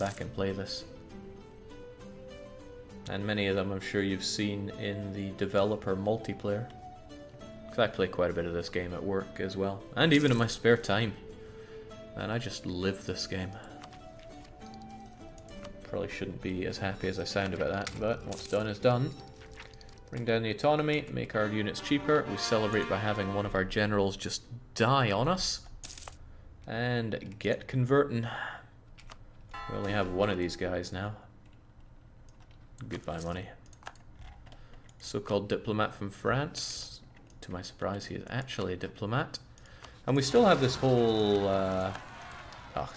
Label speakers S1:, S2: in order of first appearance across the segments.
S1: back and play this. And many of them I'm sure you've seen in the developer multiplayer. Because I play quite a bit of this game at work as well. And even in my spare time. And I just live this game. Probably shouldn't be as happy as I sound about that, but what's done is done. Bring down the autonomy, make our units cheaper. We celebrate by having one of our generals just die on us. And get converting. We only have one of these guys now. Goodbye, money. So-called diplomat from France. To my surprise, he is actually a diplomat. And we still have this whole... oh,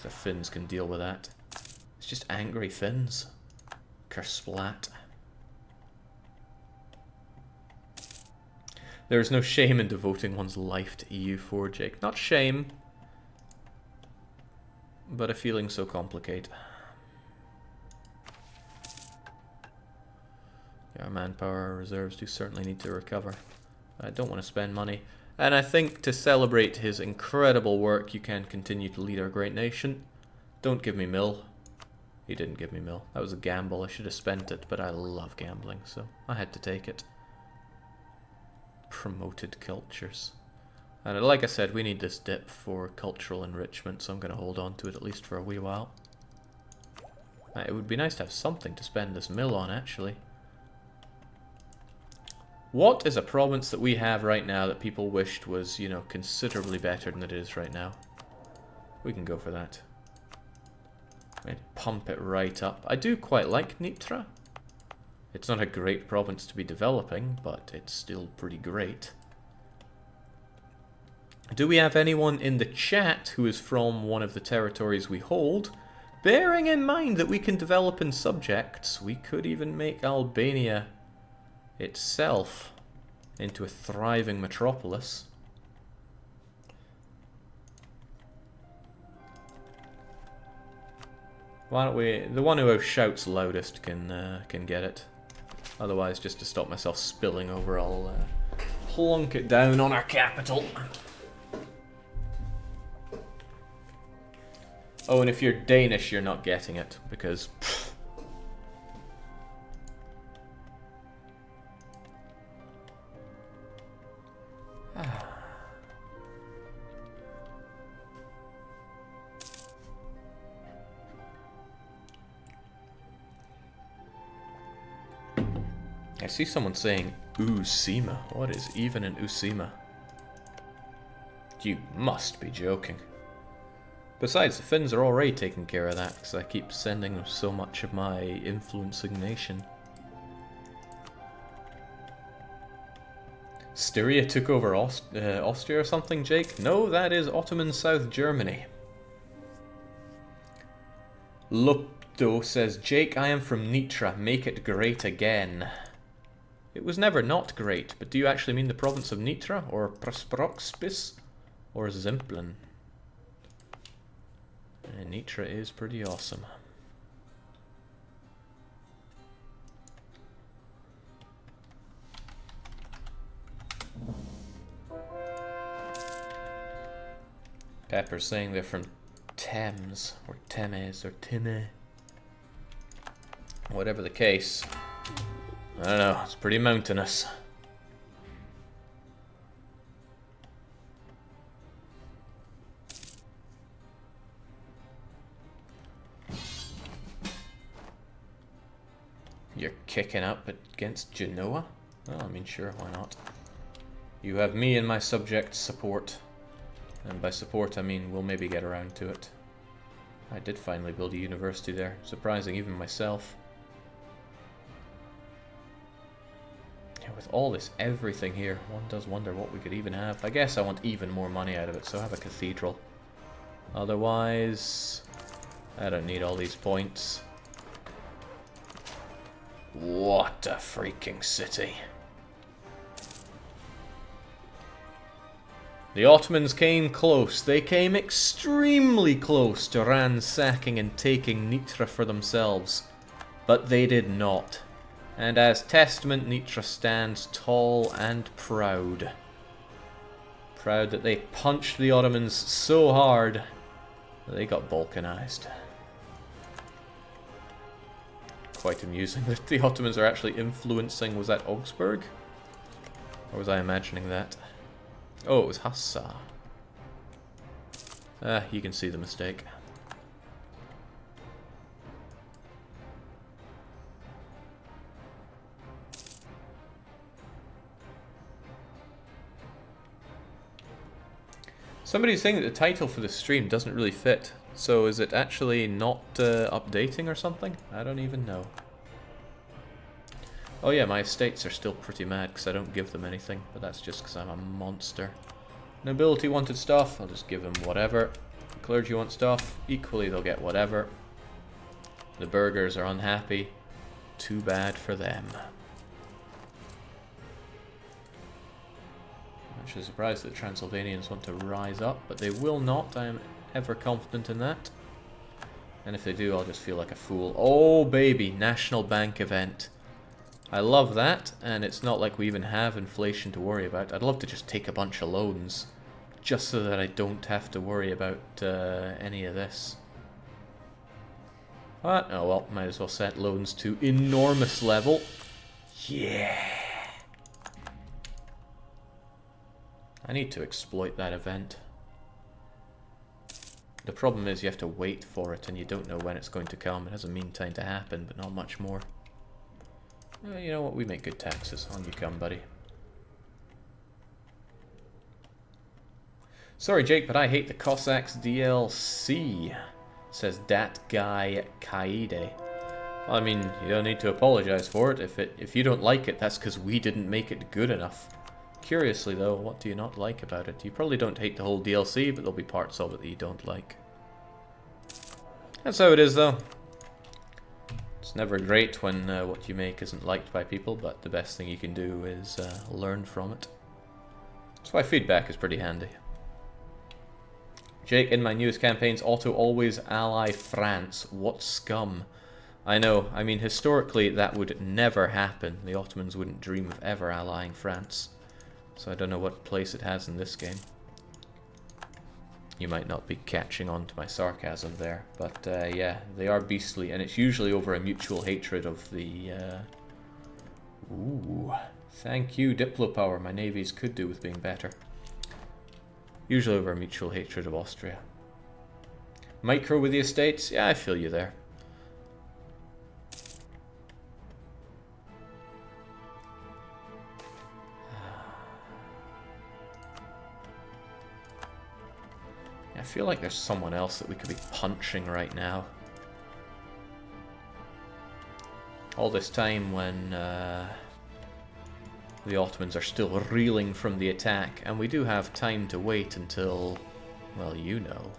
S1: the Finns can deal with that. It's just angry Finns. Kersplat. There is no shame in devoting one's life to EU4, Jake. Not shame, but a feeling so complicated. Our manpower reserves do certainly need to recover. I don't want to spend money. And I think to celebrate his incredible work, you can continue to lead our great nation. Don't give me mill. He didn't give me mill. That was a gamble. I should have spent it, but I love gambling, so I had to take it. Promoted cultures. And like I said, we need this dip for cultural enrichment, so I'm going to hold on to it at least for a wee while. It would be nice to have something to spend this mill on, actually. What is a province that we have right now that people wished was, you know, considerably better than it is right now? We can go for that. And pump it right up. I do quite like Nitra. It's not a great province to be developing, but it's still pretty great. Do we have anyone in the chat who is from one of the territories we hold? Bearing in mind that we can develop in subjects, we could even make Albania itself into a thriving metropolis. Why don't we... The one who shouts loudest can get it. Otherwise, just to stop myself spilling over, I'll plonk it down on our capital. Oh, and if you're Danish, you're not getting it, because... I see someone saying Usima. What is even an Usima? You must be joking. Besides, the Finns are already taking care of that, because I keep sending them so much of my influencing nation. Styria took over Austria or something, Jake? No, that is Ottoman South Germany. Lupto says, Jake, I am from Nitra. Make it great again. It was never not great, but do you actually mean the province of Nitra, or Prosproxpis, or Zemplin? Nitra is pretty awesome. Pepper's saying they're from Thames, or Thames, or Time. Whatever the case. I don't know, it's pretty mountainous. You're kicking up against Genoa? Well, I mean, sure, why not? You have me and my subjects' support. And by support, I mean we'll maybe get around to it. I did finally build a university there, surprising even myself. Yeah, with all this everything here, one does wonder what we could even have. I guess I want even more money out of it, so have a cathedral. Otherwise, I don't need all these points. What a freaking city. The Ottomans came close. They came extremely close to ransacking and taking Nitra for themselves. But they did not. And as testament, Nitra stands tall and proud. Proud that they punched the Ottomans so hard that they got balkanized. quite amusing that the Ottomans are actually influencing... Was that Augsburg? Or was I imagining that? Oh, it was Hassa. You can see the mistake. Somebody's saying that the title for the stream doesn't really fit. So is it actually not updating or something? I don't even know. Oh yeah, my estates are still pretty mad because I don't give them anything. But that's just because I'm a monster. Nobility wanted stuff, I'll just give them whatever. The clergy want stuff, equally they'll get whatever. The burghers are unhappy. Too bad for them. I'm actually surprised that the Transylvanians want to rise up, but they will not. I am ever confident in that. And if they do, I'll just feel like a fool. Oh baby, National Bank event. I love that, and it's not like we even have inflation to worry about. I'd love to just take a bunch of loans, just so that I don't have to worry about any of this. But, oh well, might as well set loans to enormous level. Yeah! I need to exploit that event. The problem is you have to wait for it, and you don't know when it's going to come. It has a mean time to happen, but not much more. You know what, we make good taxes. On you come, buddy. Sorry, Jake, but I hate the Cossacks DLC, says that guy Kaide. Well, I mean, you don't need to apologize for it. If you don't like it, that's because we didn't make it good enough. Curiously, though, what do you not like about it? You probably don't hate the whole DLC, but there'll be parts of it that you don't like. That's how it is, though. It's never great when what you make isn't liked by people, but the best thing you can do is learn from it. That's why feedback is pretty handy. Jake, in my newest campaigns, Otto always ally France. What scum. I know, I mean, historically that would never happen. The Ottomans wouldn't dream of ever allying France. So I don't know what place it has in this game. You might not be catching on to my sarcasm there, but yeah, they are beastly, and it's usually over a mutual hatred of the... Ooh, thank you, Diplopower. My navies could do with being better. Usually over a mutual hatred of Austria. Micro with the estates? Yeah, I feel you there. I feel like there's someone else that we could be punching right now. All this time when the Ottomans are still reeling from the attack, and we do have time to wait until, well, you know.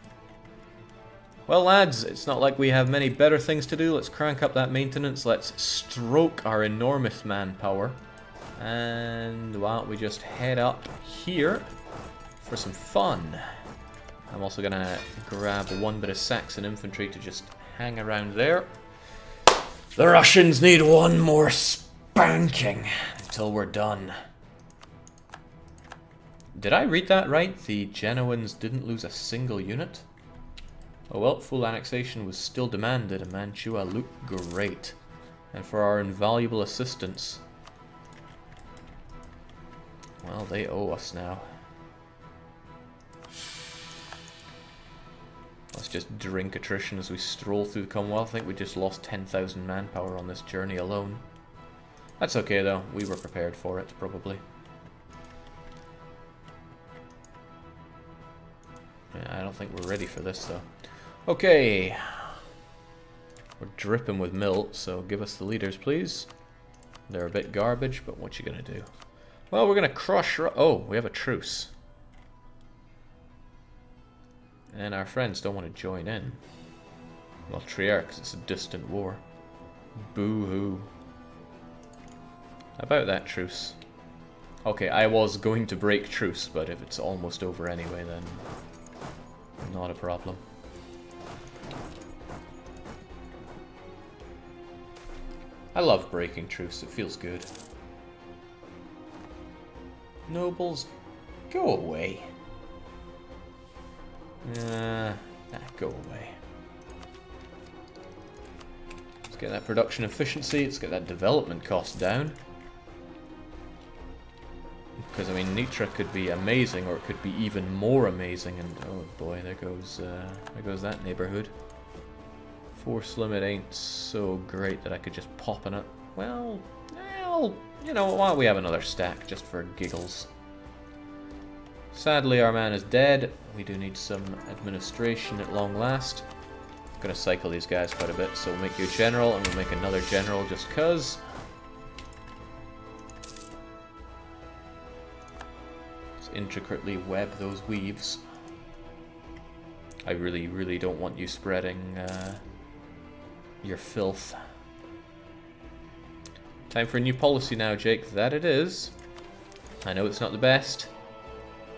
S1: Well, lads, it's not like we have many better things to do. Let's crank up that maintenance. Let's stroke our enormous manpower. And why don't we just head up here for some fun. I'm also going to grab one bit of Saxon infantry to just hang around there. The Russians need one more spanking until we're done. Did I read that right? The Genoans didn't lose a single unit? Oh well, full annexation was still demanded, and Mantua looked great. And for our invaluable assistance, well, they owe us now. Let's just drink attrition as we stroll through the Commonwealth. I think we just lost 10,000 manpower on this journey alone. That's okay though, we were prepared for it, probably. Yeah, I don't think we're ready for this though. Okay. We're dripping with milt, so give us the leaders, please. They're a bit garbage, but what you gonna do? Well, we're gonna crush... Oh, we have a truce. And our friends don't want to join in. Well, Trier, because it's a distant war. Boo-hoo. About that truce. Okay, I was going to break truce, but if it's almost over anyway, then not a problem. I love breaking truce, it feels good. Nobles, go away. Go away. Let's get that production efficiency, let's get that development cost down. Because, I mean, Nitra could be amazing, or it could be even more amazing, and oh boy, there goes that neighborhood. Force limit ain't so great that I could just pop in it. Well, you know, why don't we have another stack, just for giggles. Sadly, our man is dead. We do need some administration at long last. I'm going to cycle these guys quite a bit, so we'll make you a general, and we'll make another general just cuz. Let's intricately web those weaves. I really, really don't want you spreading your filth. Time for a new policy now, Jake. That it is. I know it's not the best,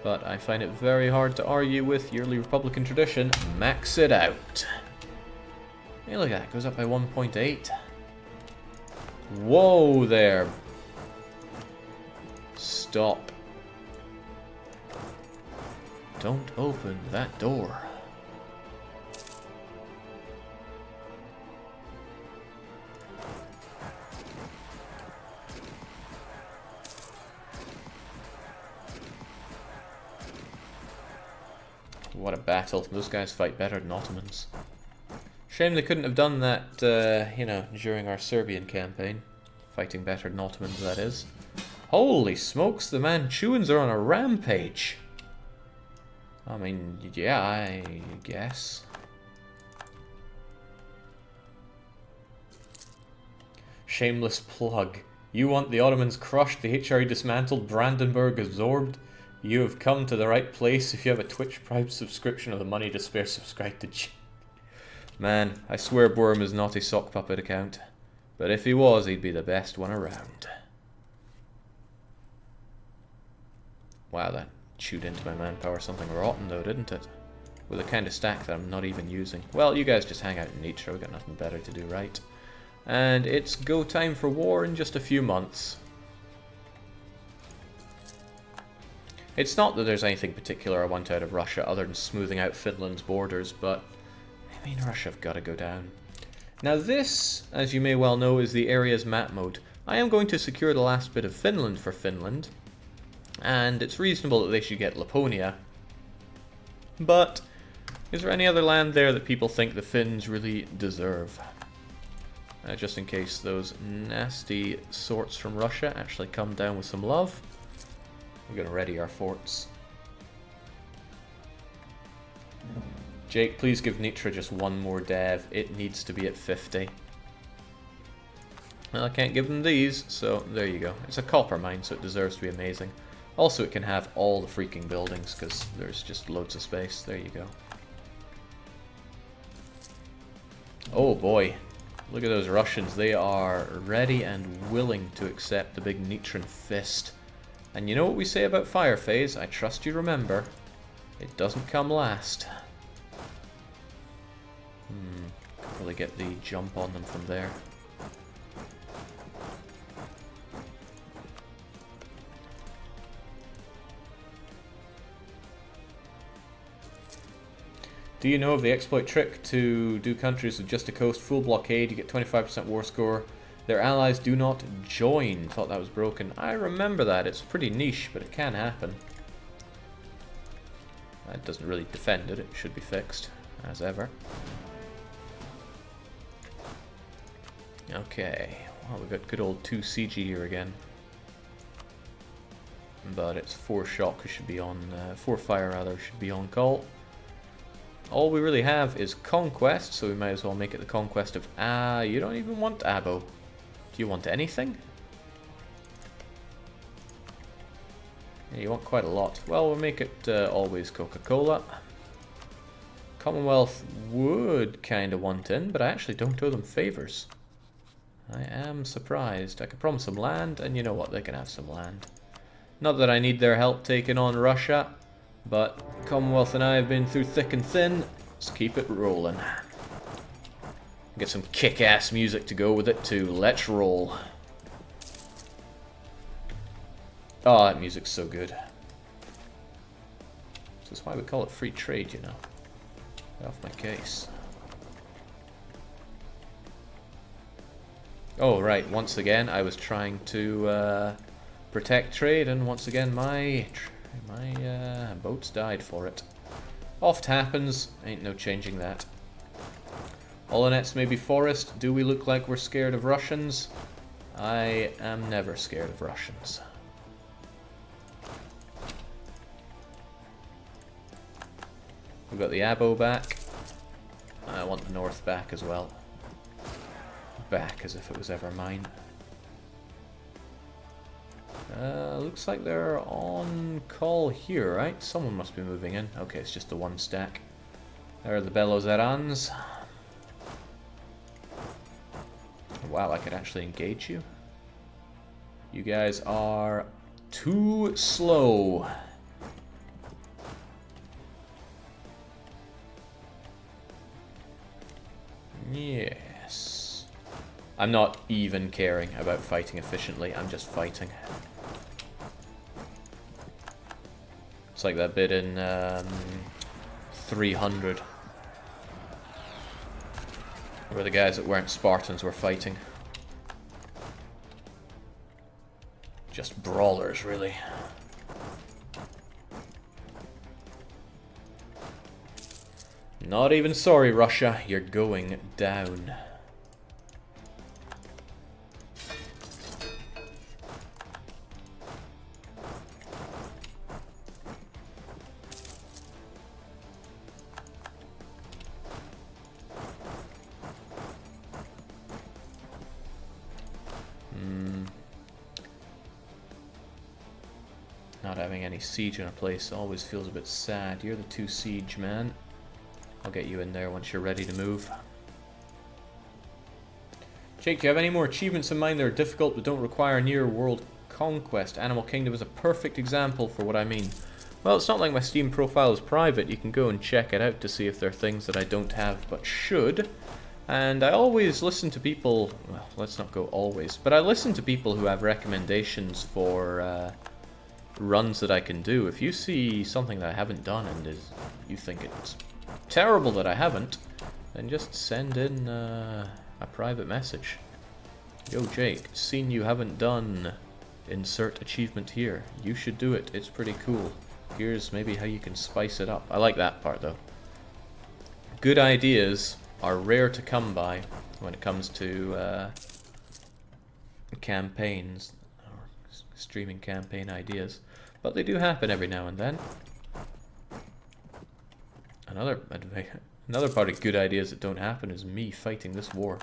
S1: but I find it very hard to argue with yearly Republican tradition. Max it out. Hey, look at that. Goes up by 1.8. Whoa there. Stop. Don't open that door. What a battle. Those guys fight better than Ottomans. Shame they couldn't have done that, you know, during our Serbian campaign. Fighting better than Ottomans, that is. Holy smokes, the Manchurians are on a rampage. I mean, yeah, I guess. Shameless plug. You want the Ottomans crushed, the HRE dismantled, Brandenburg absorbed? You have come to the right place if you have a Twitch Prime subscription or the money to spare. Subscribe to Man, I swear Borum is not a sock puppet account. But if he was, he'd be the best one around. Wow, that chewed into my manpower something rotten though, didn't it? With a kind of stack that I'm not even using. Well, you guys just hang out in Nitra, we've got nothing better to do, right? And it's go time for war in just a few months. It's not that there's anything particular I want out of Russia other than smoothing out Finland's borders, but I mean, Russia have got to go down. Now this, as you may well know, is the area's map mode. I am going to secure the last bit of Finland for Finland, and it's reasonable that they should get Laponia. But is there any other land there that people think the Finns really deserve? Just in case those nasty sorts from Russia actually come down with some love. We're going to ready our forts. Jake, please give Nitra just one more dev. It needs to be at 50. Well, I can't give them these, so there you go. It's a copper mine, so it deserves to be amazing. Also, it can have all the freaking buildings, because there's just loads of space. There you go. Oh boy. Look at those Russians. They are ready and willing to accept the big Nitran fist. And you know what we say about Fire Phase? I trust you remember. It doesn't come last. Could probably get the jump on them from there. Do you know of the exploit trick to do countries with just a coast full blockade? You get 25% war score. Their allies do not join. Thought that was broken. I remember that. It's pretty niche, but it can happen. That doesn't really defend it. It should be fixed, as ever. Okay. Well, we've got good old 2 CG here again. But it's 4 shock who should be on... 4 fire, rather, should be on call. All we really have is Conquest, so we might as well make it the Conquest of... you don't even want Abo. Do you want anything? Yeah, you want quite a lot. Well, we'll make it always Coca-Cola. Commonwealth would kind of want in, but I actually don't owe them favors. I am surprised. I could promise them land, and you know what? They can have some land. Not that I need their help taking on Russia, but Commonwealth and I have been through thick and thin. Let's keep it rolling. Get some kick-ass music to go with it too. Let's roll. Oh, that music's so good. That's why we call it free trade, you know. Get off my case. Oh, right, once again, I was trying to protect trade, and once again, my boats died for it. Oft happens, ain't no changing that. Olonets may be forest. Do we look like we're scared of Russians? I am never scared of Russians. We've got the Abo back. I want the North back as well. Back as if it was ever mine. Looks like they're on call here, right? Someone must be moving in. Okay, it's just the one stack. There are the Belozerans. Wow, I could actually engage you. You guys are too slow. Yes. I'm not even caring about fighting efficiently, I'm just fighting. It's like that bit in 300. Where the guys that weren't Spartans were fighting. Just brawlers, really. Not even sorry, Russia. You're going down. Not having any siege in a place always feels a bit sad. You're the 2 siege man. I'll get you in there once you're ready to move. Jake, do you have any more achievements in mind that are difficult but don't require near world conquest? Animal Kingdom is a perfect example for what I mean. Well, it's not like my Steam profile is private. You can go and check it out to see if there are things that I don't have but should. And I always listen to people, well, let's not go always, but I listen to people who have recommendations for runs that I can do. If you see something that I haven't done and you think it's terrible that I haven't, then just send in a private message. Yo Jake, seen you haven't done insert achievement here. You should do it, it's pretty cool. Here's maybe how you can spice it up. I like that part though. Good ideas are rare to come by when it comes to campaigns, or streaming campaign ideas. But they do happen every now and then. Another part of good ideas that don't happen is me fighting this war.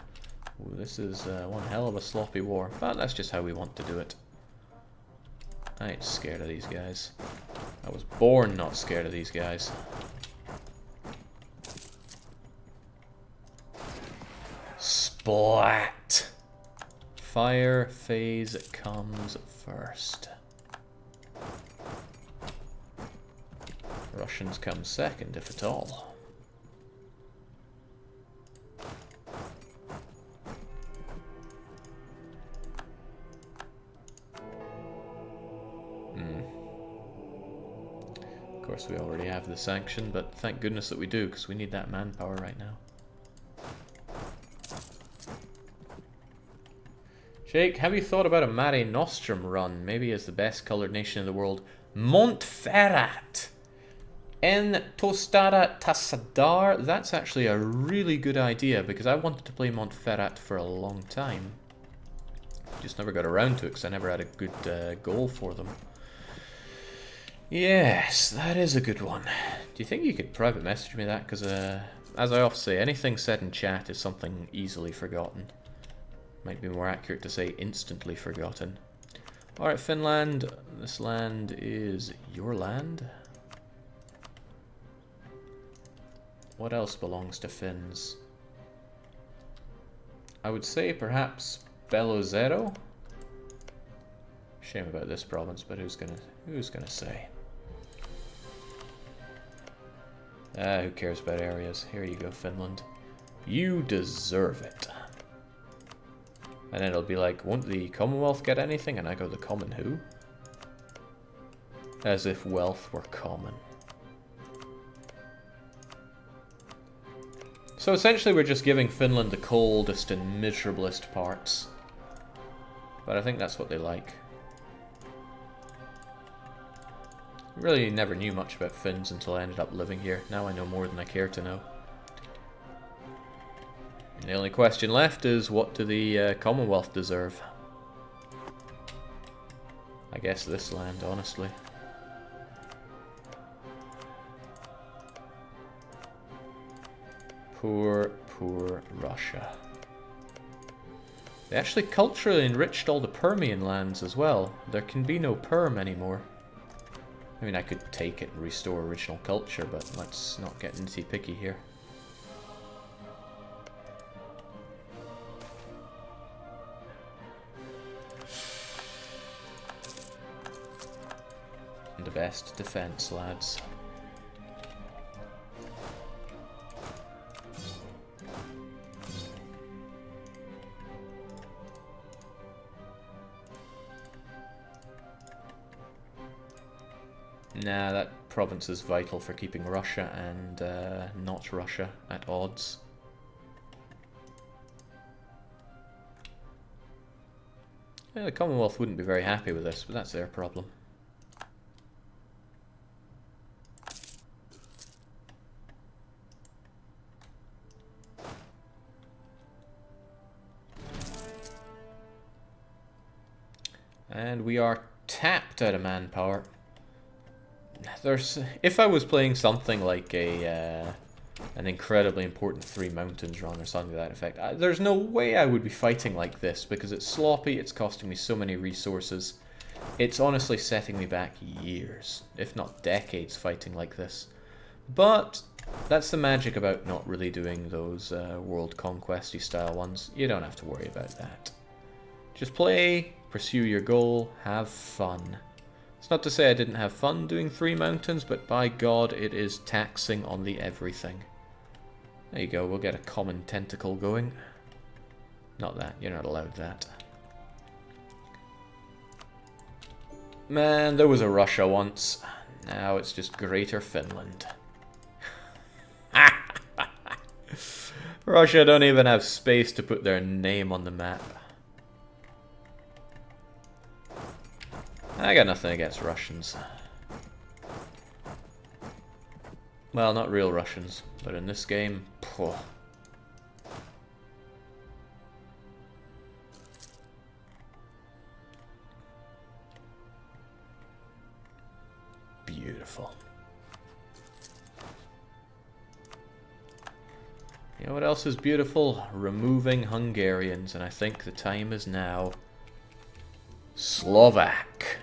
S1: Ooh, this is one hell of a sloppy war, but that's just how we want to do it. I ain't scared of these guys. I was born not scared of these guys. Splat! Fire phase comes first. Russians come second, if at all. Of course, we already have the sanction, but thank goodness that we do, because we need that manpower right now. Jake, have you thought about a Mare Nostrum run? Maybe as the best coloured nation in the world. Montferrat! En Tostada Tassadar. That's actually a really good idea, because I wanted to play Montferrat for a long time. Just never got around to it, because I never had a good goal for them. Yes, that is a good one. Do you think you could private message me that? Because, as I often say, anything said in chat is something easily forgotten. Might be more accurate to say instantly forgotten. Alright, Finland. This land is your land. What else belongs to Finns? I would say perhaps Belozero. Shame about this province, but who's gonna say? Who cares about areas? Here you go, Finland. You deserve it. And then it'll be like, won't the Commonwealth get anything? And I go, the common who? As if wealth were common. So essentially we're just giving Finland the coldest and miserablest parts. But I think that's what they like. Really never knew much about Finns until I ended up living here. Now I know more than I care to know. And the only question left is, what do the Commonwealth deserve? I guess this land, honestly. Poor, poor Russia. They actually culturally enriched all the Permian lands as well. There can be no Perm anymore. I mean, I could take it and restore original culture, but let's not get nitty-picky here. The best defense, lads. Nah, that province is vital for keeping Russia and not Russia at odds. Yeah, the Commonwealth wouldn't be very happy with this, but that's their problem. And we are tapped out of manpower. If I was playing something like an incredibly important Three Mountains run or something to that effect, there's no way I would be fighting like this, because it's sloppy, it's costing me so many resources. It's honestly setting me back years, if not decades, fighting like this. But that's the magic about not really doing those world conquest-y style ones. You don't have to worry about that. Just play, pursue your goal, have fun. It's not to say I didn't have fun doing Three Mountains, but by God, it is taxing on the everything. There you go, we'll get a common tentacle going. Not that, you're not allowed that. Man, there was a Russia once. Now it's just Greater Finland. Russia don't even have space to put their name on the map. I got nothing against Russians. Well, not real Russians, but in this game, phew. Beautiful. You know what else is beautiful? Removing Hungarians, and I think the time is now. Slovak.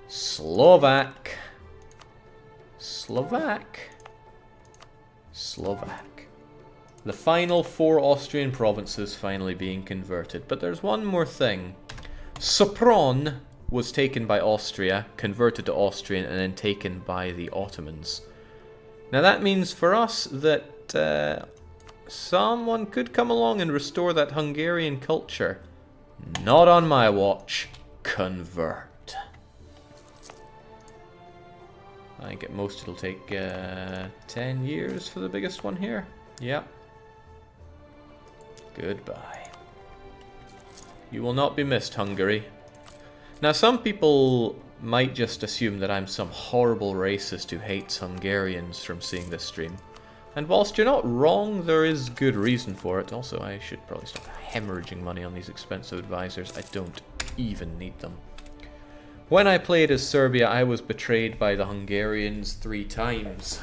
S1: Slovak. Slovak. Slovak. The final 4 Austrian provinces finally being converted. But there's one more thing. Sopron was taken by Austria, converted to Austrian, and then taken by the Ottomans. Now that means for us that someone could come along and restore that Hungarian culture. Not on my watch. Convert. I think at most it'll take 10 years for the biggest one here. Yep. Goodbye. You will not be missed, Hungary. Now some people might just assume that I'm some horrible racist who hates Hungarians from seeing this stream. And whilst you're not wrong, there is good reason for it. Also, I should probably stop hemorrhaging money on these expensive advisors. I don't even need them. When I played as Serbia, I was betrayed by the Hungarians 3 times.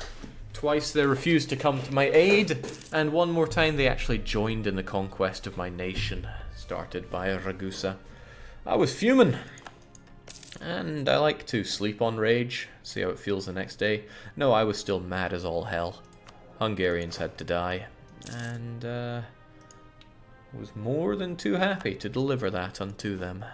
S1: Twice they refused to come to my aid, and one more time they actually joined in the conquest of my nation, started by Ragusa. I was fuming. And I like to sleep on rage, see how it feels the next day. No, I was still mad as all hell. Hungarians had to die, and was more than too happy to deliver that unto them.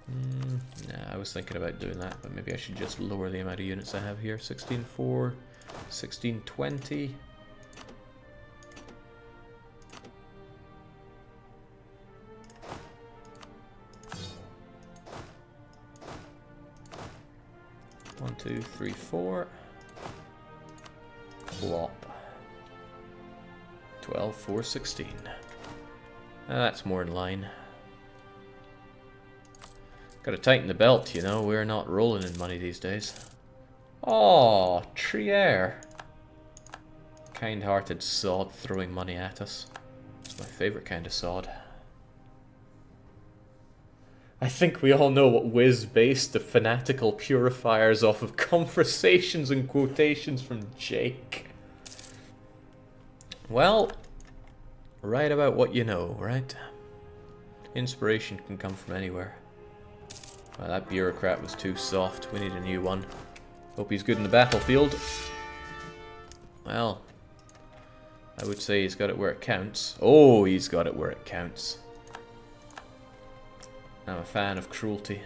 S1: Nah, I was thinking about doing that, but maybe I should just lower the amount of units I have here. 16.4, 16.20. One, two, three, four. Plop. 12, 4, 16. That's more in line. Gotta tighten the belt, you know. We're not rolling in money these days. Oh, Trier. Kind-hearted sod throwing money at us. It's my favourite kind of sod. I think we all know what Wiz based the fanatical purifiers off of conversations and quotations from Jake. Well, write about what you know, right? Inspiration can come from anywhere. Well, that bureaucrat was too soft. We need a new one. Hope he's good in the battlefield. Well, I would say he's got it where it counts. Oh, he's got it where it counts. I'm a fan of cruelty.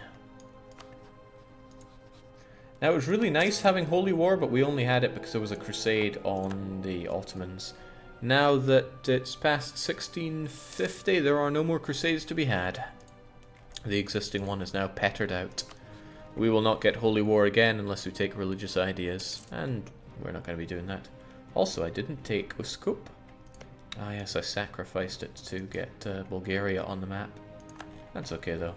S1: Now, it was really nice having Holy War, but we only had it because there was a crusade on the Ottomans. Now that it's past 1650, there are no more crusades to be had. The existing one is now pettered out. We will not get Holy War again unless we take religious ideas, and we're not going to be doing that. Also, I didn't take Uskop. Ah yes, I sacrificed it to get Bulgaria on the map. That's okay though.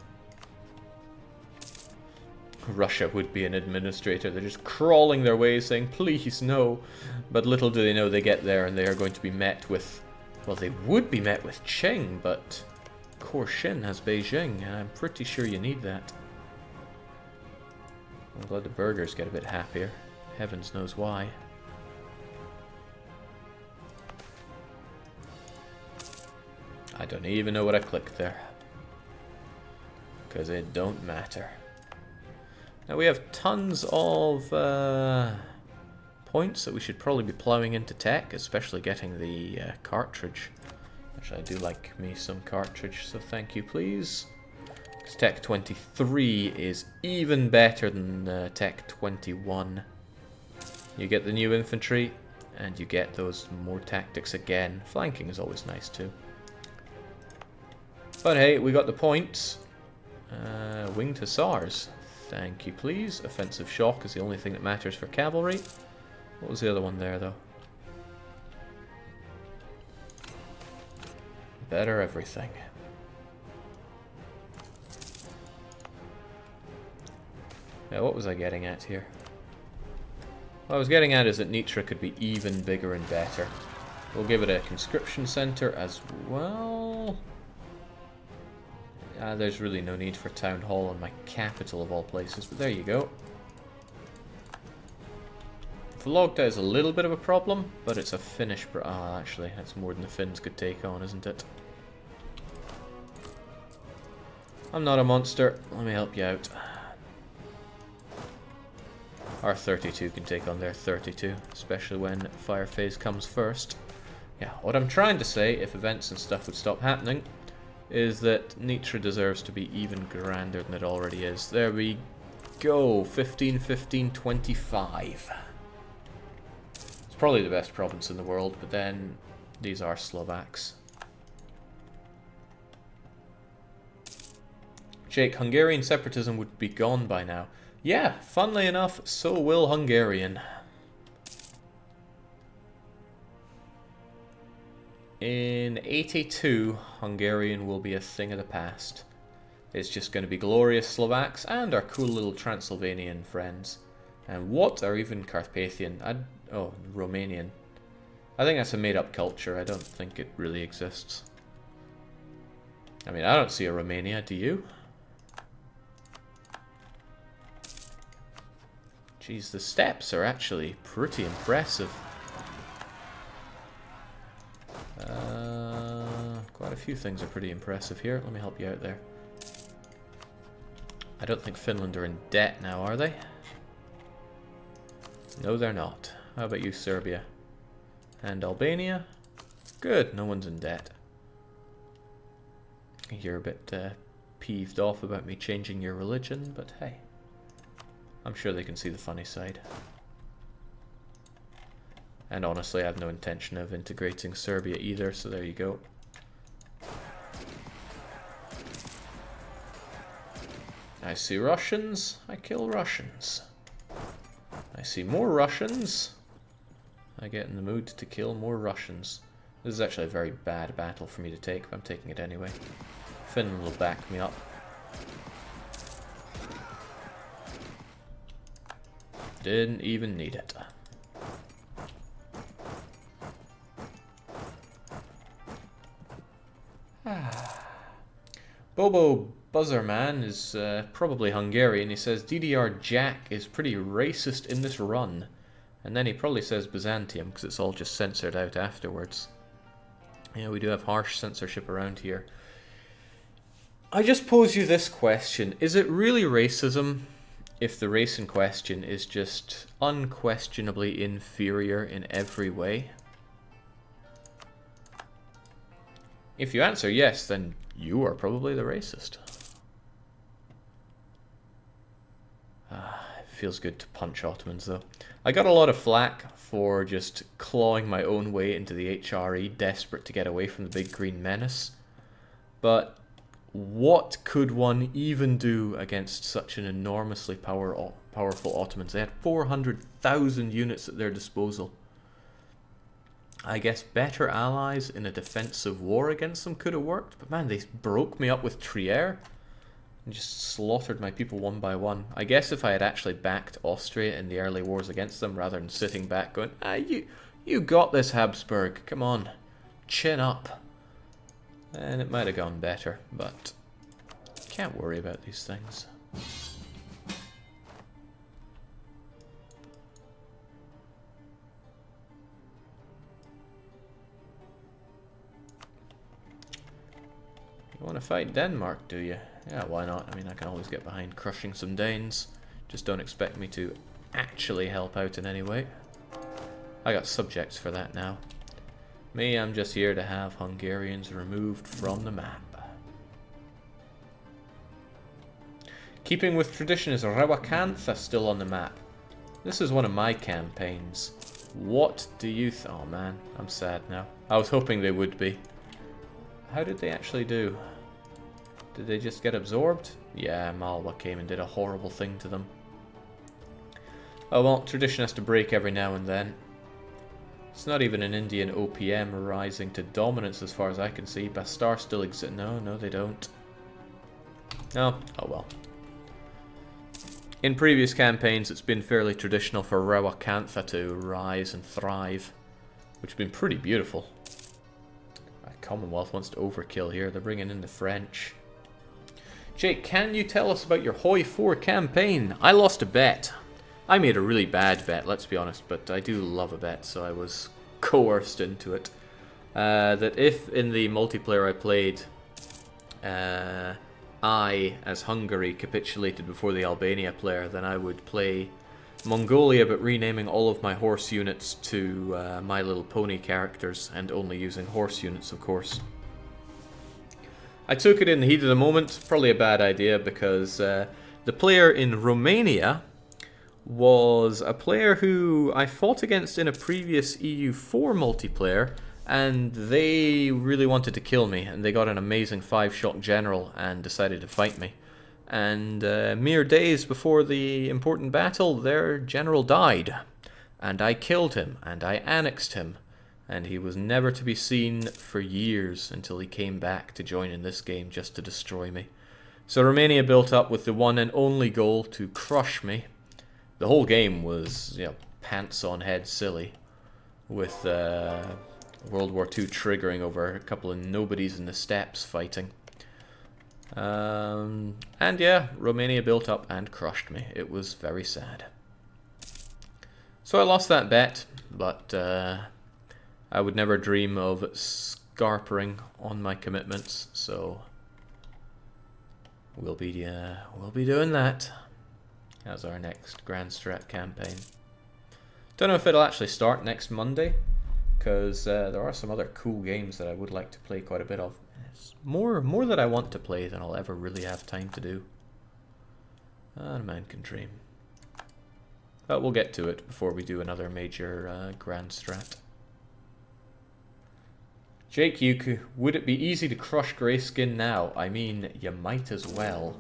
S1: Russia would be an administrator. They're just crawling their way saying, please, no. But little do they know they get there and they are going to be met with... Well, they would be met with Qing, but... Korshin has Beijing, and I'm pretty sure you need that. I'm glad the burgers get a bit happier. Heavens knows why. I don't even know what I clicked there. Because it don't matter. Now we have tons of points that we should probably be plowing into tech, especially getting the cartridge. Actually, I do like me some cartridge, so thank you, please. Because Tech 23 is even better than Tech 21. You get the new infantry, and you get those more tactics again. Flanking is always nice too. But hey, we got the points. Winged Hussars. Thank you, please. Offensive shock is the only thing that matters for cavalry. What was the other one there, though? Better everything. Now, what was I getting at here? What I was getting at is that Nitra could be even bigger and better. We'll give it a conscription center as well. There's really no need for town hall in my capital of all places, but there you go. Vlogta is a little bit of a problem, but it's a Finnish... actually, that's more than the Finns could take on, isn't it? I'm not a monster. Let me help you out. Our 32 can take on their 32, especially when fire phase comes first. Yeah, what I'm trying to say, if events and stuff would stop happening, is that Nitra deserves to be even grander than it already is. There we go. 15, 15, 25. It's probably the best province in the world, but then these are Slovaks. Jake, Hungarian separatism would be gone by now. Yeah, funnily enough, so will Hungarian. In 82, Hungarian will be a thing of the past. It's just going to be glorious Slovaks and our cool little Transylvanian friends. And what are even Carpathian? Oh, Romanian. I think that's a made-up culture. I don't think it really exists. I mean, I don't see a Romania, do you? Jeez, the steps are actually pretty impressive. Quite a few things are pretty impressive here. Let me help you out there. I don't think Finland are in debt now, are they? No, they're not. How about you, Serbia? And Albania? Good, no one's in debt. You're a bit peeved off about me changing your religion, but hey. I'm sure they can see the funny side. And honestly, I have no intention of integrating Serbia either, so there you go. I see Russians, I kill Russians. I see more Russians, I get in the mood to kill more Russians. This is actually a very bad battle for me to take, but I'm taking it anyway. Finland will back me up. Didn't even need it. Bobo Buzzerman is probably Hungarian. He says DDR Jack is pretty racist in this run. And then he probably says Byzantium because it's all just censored out afterwards. Yeah, we do have harsh censorship around here. I just pose you this question. Is it really racism if the race in question is just unquestionably inferior in every way? If you answer yes, then you are probably the racist. It feels good to punch Ottomans, though. I got a lot of flack for just clawing my own way into the HRE, desperate to get away from the big green menace. But what could one even do against such an enormously powerful Ottomans? They had 400,000 units at their disposal. I guess better allies in a defensive war against them could have worked, but man, they broke me up with Trier and just slaughtered my people one by one. I guess if I had actually backed Austria in the early wars against them, rather than sitting back going, you got this, Habsburg, come on, chin up, and it might have gone better, but can't worry about these things. You want to fight Denmark, do you? Yeah, why not? I mean, I can always get behind crushing some Danes. Just don't expect me to actually help out in any way. I got subjects for that now. Me, I'm just here to have Hungarians removed from the map. Keeping with tradition, is Rewakantha still on the map? This is one of my campaigns. What do you oh man, I'm sad now. I was hoping they would be. How did they actually do? Did they just get absorbed? Yeah, Malwa came and did a horrible thing to them. Oh well, tradition has to break every now and then. It's not even an Indian OPM rising to dominance as far as I can see. Bastar still exists. No, they don't. No, oh well. In previous campaigns, it's been fairly traditional for Rewakantha to rise and thrive, which has been pretty beautiful. Commonwealth wants to overkill here. They're bringing in the French. Jake, can you tell us about your Hoi 4 campaign? I lost a bet. I made a really bad bet, let's be honest, but I do love a bet, so I was coerced into it. That if in the multiplayer I played, I, as Hungary, capitulated before the Albania player, then I would play Mongolia, but renaming all of my horse units to My Little Pony characters, and only using horse units, of course. I took it in the heat of the moment, probably a bad idea, because the player in Romania was a player who I fought against in a previous EU4 multiplayer, and they really wanted to kill me, and they got an amazing 5-shot general and decided to fight me. And mere days before the important battle, their general died. And I killed him, and I annexed him. And he was never to be seen for years until he came back to join in this game just to destroy me. So Romania built up with the one and only goal to crush me. The whole game was, you know, pants on head silly, with World War II triggering over a couple of nobodies in the steppes fighting. And yeah, Romania built up and crushed me. It was very sad. So I lost that bet, but I would never dream of scarpering on my commitments, so we'll be doing that as our next Grand Strat campaign. Don't know if it'll actually start next Monday, because there are some other cool games that I would like to play quite a bit of. It's more that I want to play than I'll ever really have time to do. A man can dream. But we'll get to it before we do another major Grand Strat. Jake Yuku, would it be easy to crush Greyskin now? I mean, you might as well.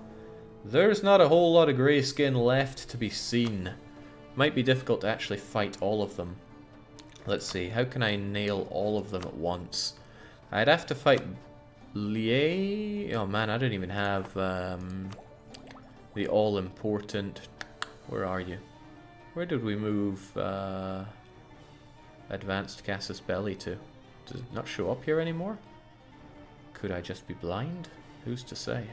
S1: There's not a whole lot of Greyskin left to be seen. Might be difficult to actually fight all of them. Let's see, how can I nail all of them at once? I'd have to fight Liage. Oh man, I don't even have the all-important... Where are you? Where did we move Advanced Casus Belli to? Does it not show up here anymore? Could I just be blind? Who's to say?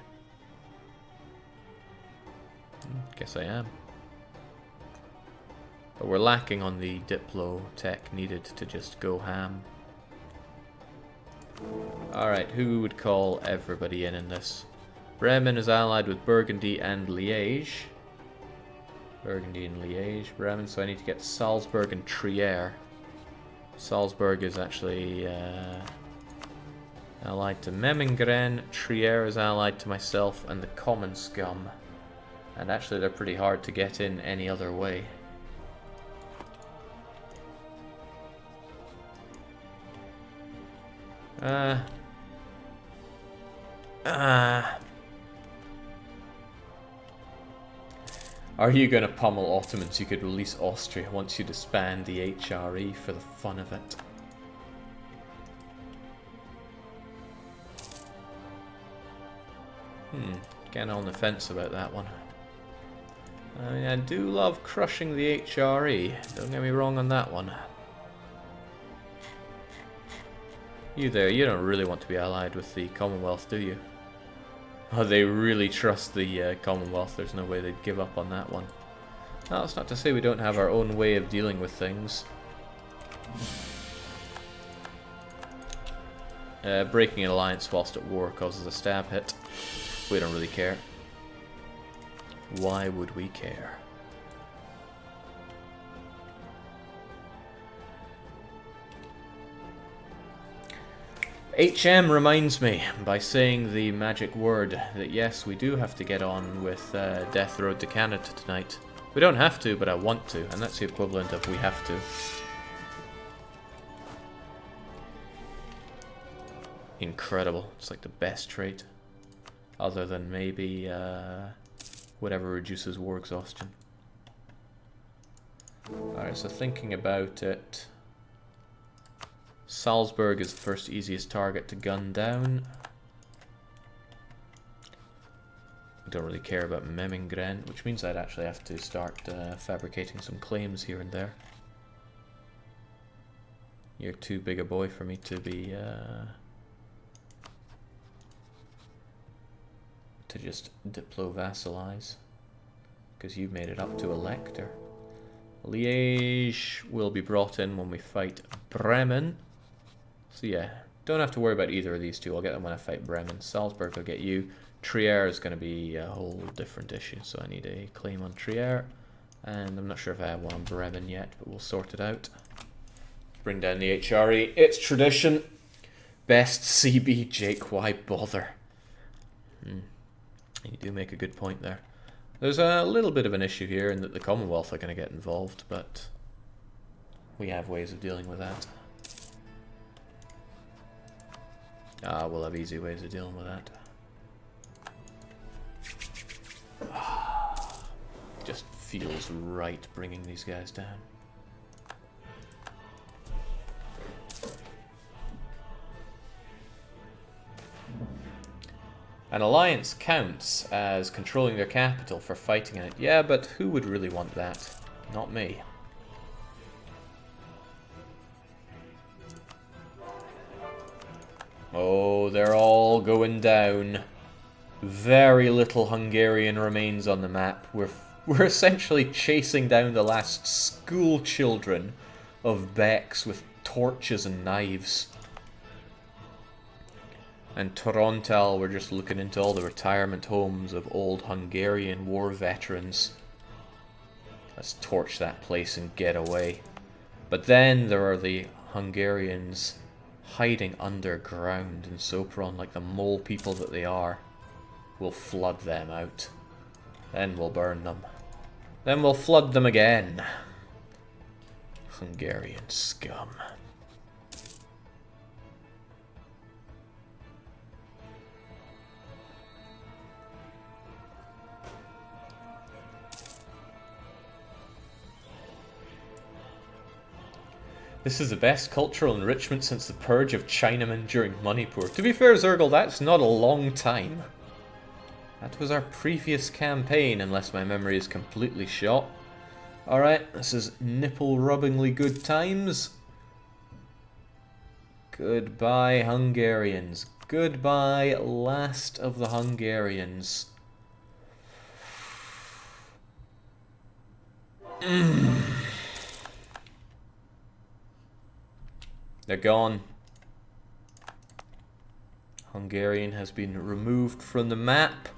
S1: Guess I am. But we're lacking on the Diplo tech needed to just go ham. Alright, who would call everybody in this? Bremen is allied with Burgundy and Liège. Burgundy and Liège, Bremen, so I need to get Salzburg and Trier. Salzburg is actually allied to Memmingen, Trier is allied to myself and the Common Scum. And actually they're pretty hard to get in any other way. Are you going to pummel Ottomans? You could release Austria once you disband the HRE for the fun of it. Getting on the fence about that one. I mean, I do love crushing the HRE. Don't get me wrong on that one. You there, you don't really want to be allied with the Commonwealth, do you? Oh, they really trust the Commonwealth. There's no way they'd give up on that one. Now, that's not to say we don't have our own way of dealing with things. Breaking an alliance whilst at war causes a stab hit. We don't really care. Why would we care? HM reminds me, by saying the magic word, that yes, we do have to get on with Death Road to Canada tonight. We don't have to, but I want to, and that's the equivalent of we have to. Incredible. It's like the best trait. Other than maybe whatever reduces war exhaustion. Alright, so thinking about it... Salzburg is the first easiest target to gun down. I don't really care about Memmingen, which means I'd actually have to start fabricating some claims here and there. You're too big a boy for me to be... to just diplo-vassalize. Because you've made it up to Elector. Liège will be brought in when we fight Bremen. So yeah, don't have to worry about either of these two. I'll get them when I fight Bremen. Salzburg will get you. Trier is going to be a whole different issue, so I need a claim on Trier. And I'm not sure if I have one on Bremen yet, but we'll sort it out. Bring down the HRE. It's tradition. Best CB, Jake, why bother? You do make a good point there. There's a little bit of an issue here in that the Commonwealth are going to get involved, but we have ways of dealing with that. We'll have easy ways of dealing with that. Just feels right bringing these guys down. An alliance counts as controlling their capital for fighting in it. Yeah, but who would really want that? Not me. Oh, they're all going down. Very little Hungarian remains on the map. We're essentially chasing down the last school children of Becks with torches and knives. And Torontal, we're just looking into all the retirement homes of old Hungarian war veterans. Let's torch that place and get away. But then there are the Hungarians hiding underground in Sopron like the mole people that they are. We'll flood them out. Then we'll burn them. Then we'll flood them again. Hungarian scum. This is the best cultural enrichment since the purge of Chinamen during Manipur. To be fair, Zergle, that's not a long time. That was our previous campaign, unless my memory is completely shot. Alright, this is nipple-rubbingly good times. Goodbye, Hungarians. Goodbye, last of the Hungarians. They're gone. Hungarian has been removed from the map.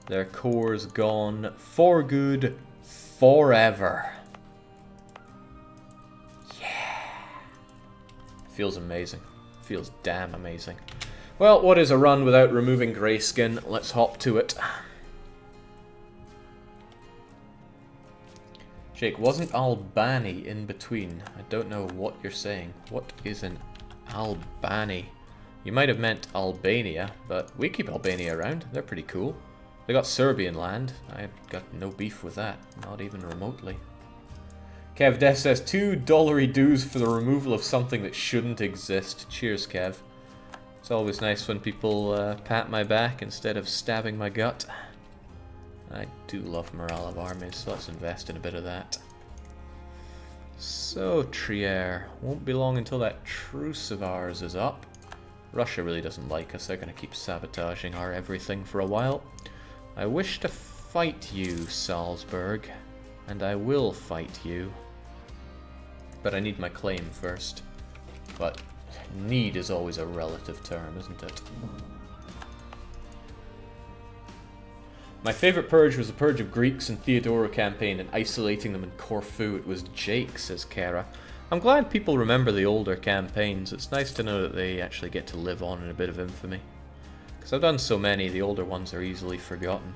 S1: Their core's gone for good, forever. Yeah. Feels amazing. Feels damn amazing. Well, what is a run without removing Greyskin? Let's hop to it. Jake, wasn't Albany in between? I don't know what you're saying. What is an Albany? You might have meant Albania, but we keep Albania around. They're pretty cool. They got Serbian land. I got no beef with that. Not even remotely. Kev Death says, $2 dues for the removal of something that shouldn't exist. Cheers, Kev. It's always nice when people pat my back instead of stabbing my gut. I do love morale of armies, so let's invest in a bit of that. So, Trier. Won't be long until that truce of ours is up. Russia really doesn't like us. They're going to keep sabotaging our everything for a while. I wish to fight you, Salzburg. And I will fight you. But I need my claim first. But need is always a relative term, isn't it? My favourite purge was the purge of Greeks in Theodora campaign and isolating them in Corfu. It was Jake, says Kara. I'm glad people remember the older campaigns. It's nice to know that they actually get to live on in a bit of infamy. Because I've done so many, the older ones are easily forgotten.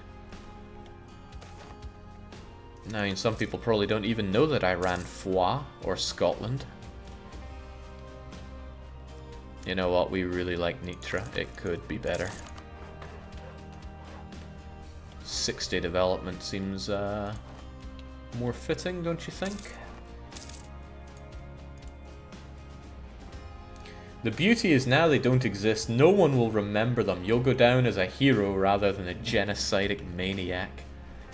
S1: Now, I mean, some people probably don't even know that I ran Foix or Scotland. You know what, we really like Nitra. It could be better. 6-day development seems more fitting, don't you think? The beauty is now they don't exist, no one will remember them. You'll go down as a hero rather than a genocidal maniac.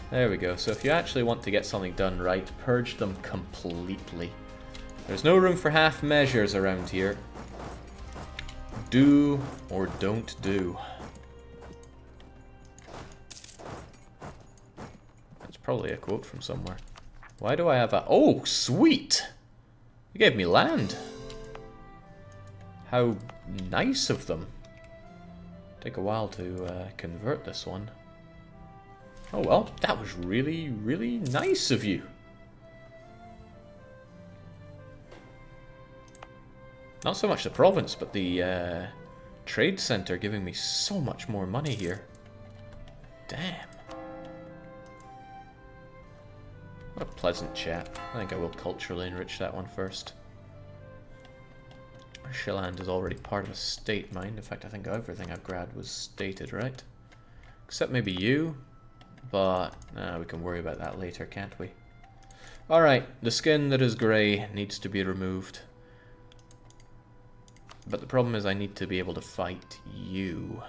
S1: There we go. So if you actually want to get something done right, purge them completely. There's no room for half measures around here. Do or don't do. That's probably a quote from somewhere. Why do I have a... Oh, sweet! You gave me land. How nice of them. Take a while to convert this one. Oh well, that was really, really nice of you. Not so much the province, but the trade center giving me so much more money here. Damn. What a pleasant chat. I think I will culturally enrich that one first. Shilland is already part of a state mind. In fact, I think everything I've grabbed was stated, right? Except maybe you. But we can worry about that later, can't we? Alright, the skin that is grey needs to be removed. But the problem is I need to be able to fight you.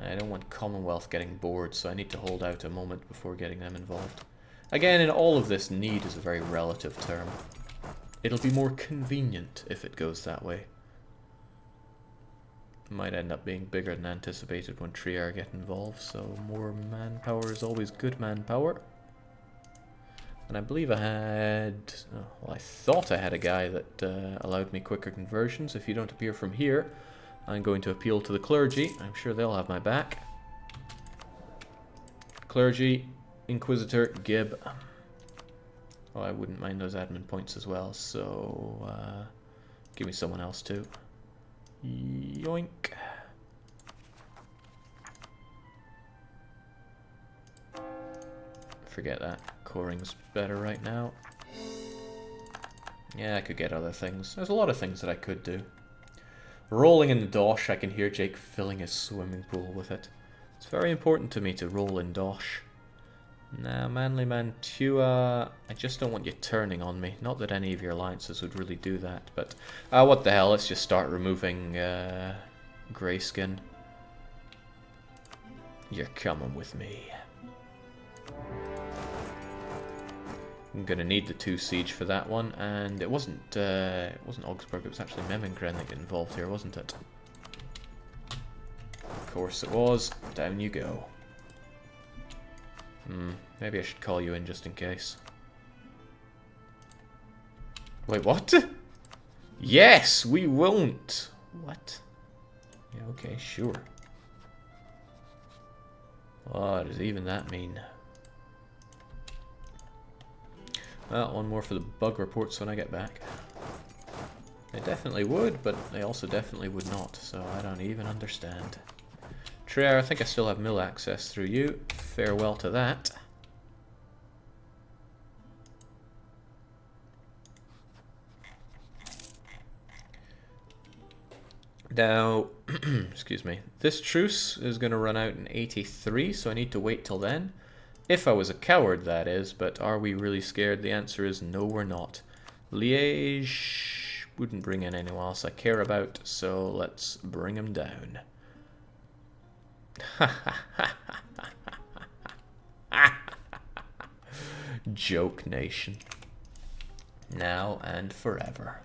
S1: I don't want Commonwealth getting bored, so I need to hold out a moment before getting them involved. Again, in all of this, need is a very relative term. It'll be more convenient if it goes that way. Might end up being bigger than anticipated when Trier get involved, so more manpower is always good manpower. And I believe I had... Oh, well, I thought I had a guy that allowed me quicker conversions. If you don't appear from here, I'm going to appeal to the clergy. I'm sure they'll have my back. Clergy, Inquisitor, Gib. Oh, I wouldn't mind those admin points as well, so give me someone else too. Yoink. Forget that. Coring's better right now. Yeah, I could get other things. There's a lot of things that I could do. Rolling in the dosh, I can hear Jake filling his swimming pool with it. It's very important to me to roll in dosh. Now, Manly Mantua, I just don't want you turning on me. Not that any of your alliances would really do that, but what the hell, let's just start removing Greyskin. You're coming with me. I'm gonna need the 2 siege for that one, and it wasn't Augsburg, it was actually Memmingen that got involved here, wasn't it? Of course it was. Down you go. Maybe I should call you in just in case. Wait, what? Yes, we won't. What? Yeah, okay, sure. What does even that mean? Well, one more for the bug reports when I get back. They definitely would, but they also definitely would not, so I don't even understand. Trier, I think I still have mill access through you. Farewell to that. Now, excuse me, this truce is going to run out in 83, so I need to wait till then. If I was a coward, that is, but are we really scared? The answer is no, we're not. Liage wouldn't bring in anyone else I care about, so let's bring him down. Joke nation. Now and forever.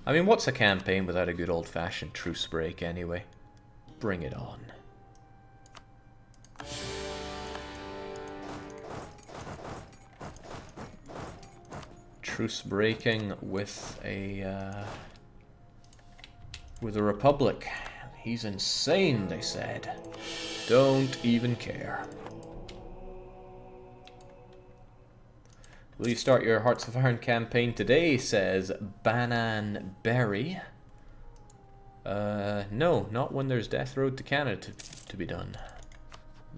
S1: I mean, what's a campaign without a good old-fashioned truce break anyway? Bring it on. Truce breaking with a republic. He's insane, they said. Don't even care. Will you start your Hearts of Iron campaign today, says Banan Berry. No, not when there's Death Road to Canada to be done.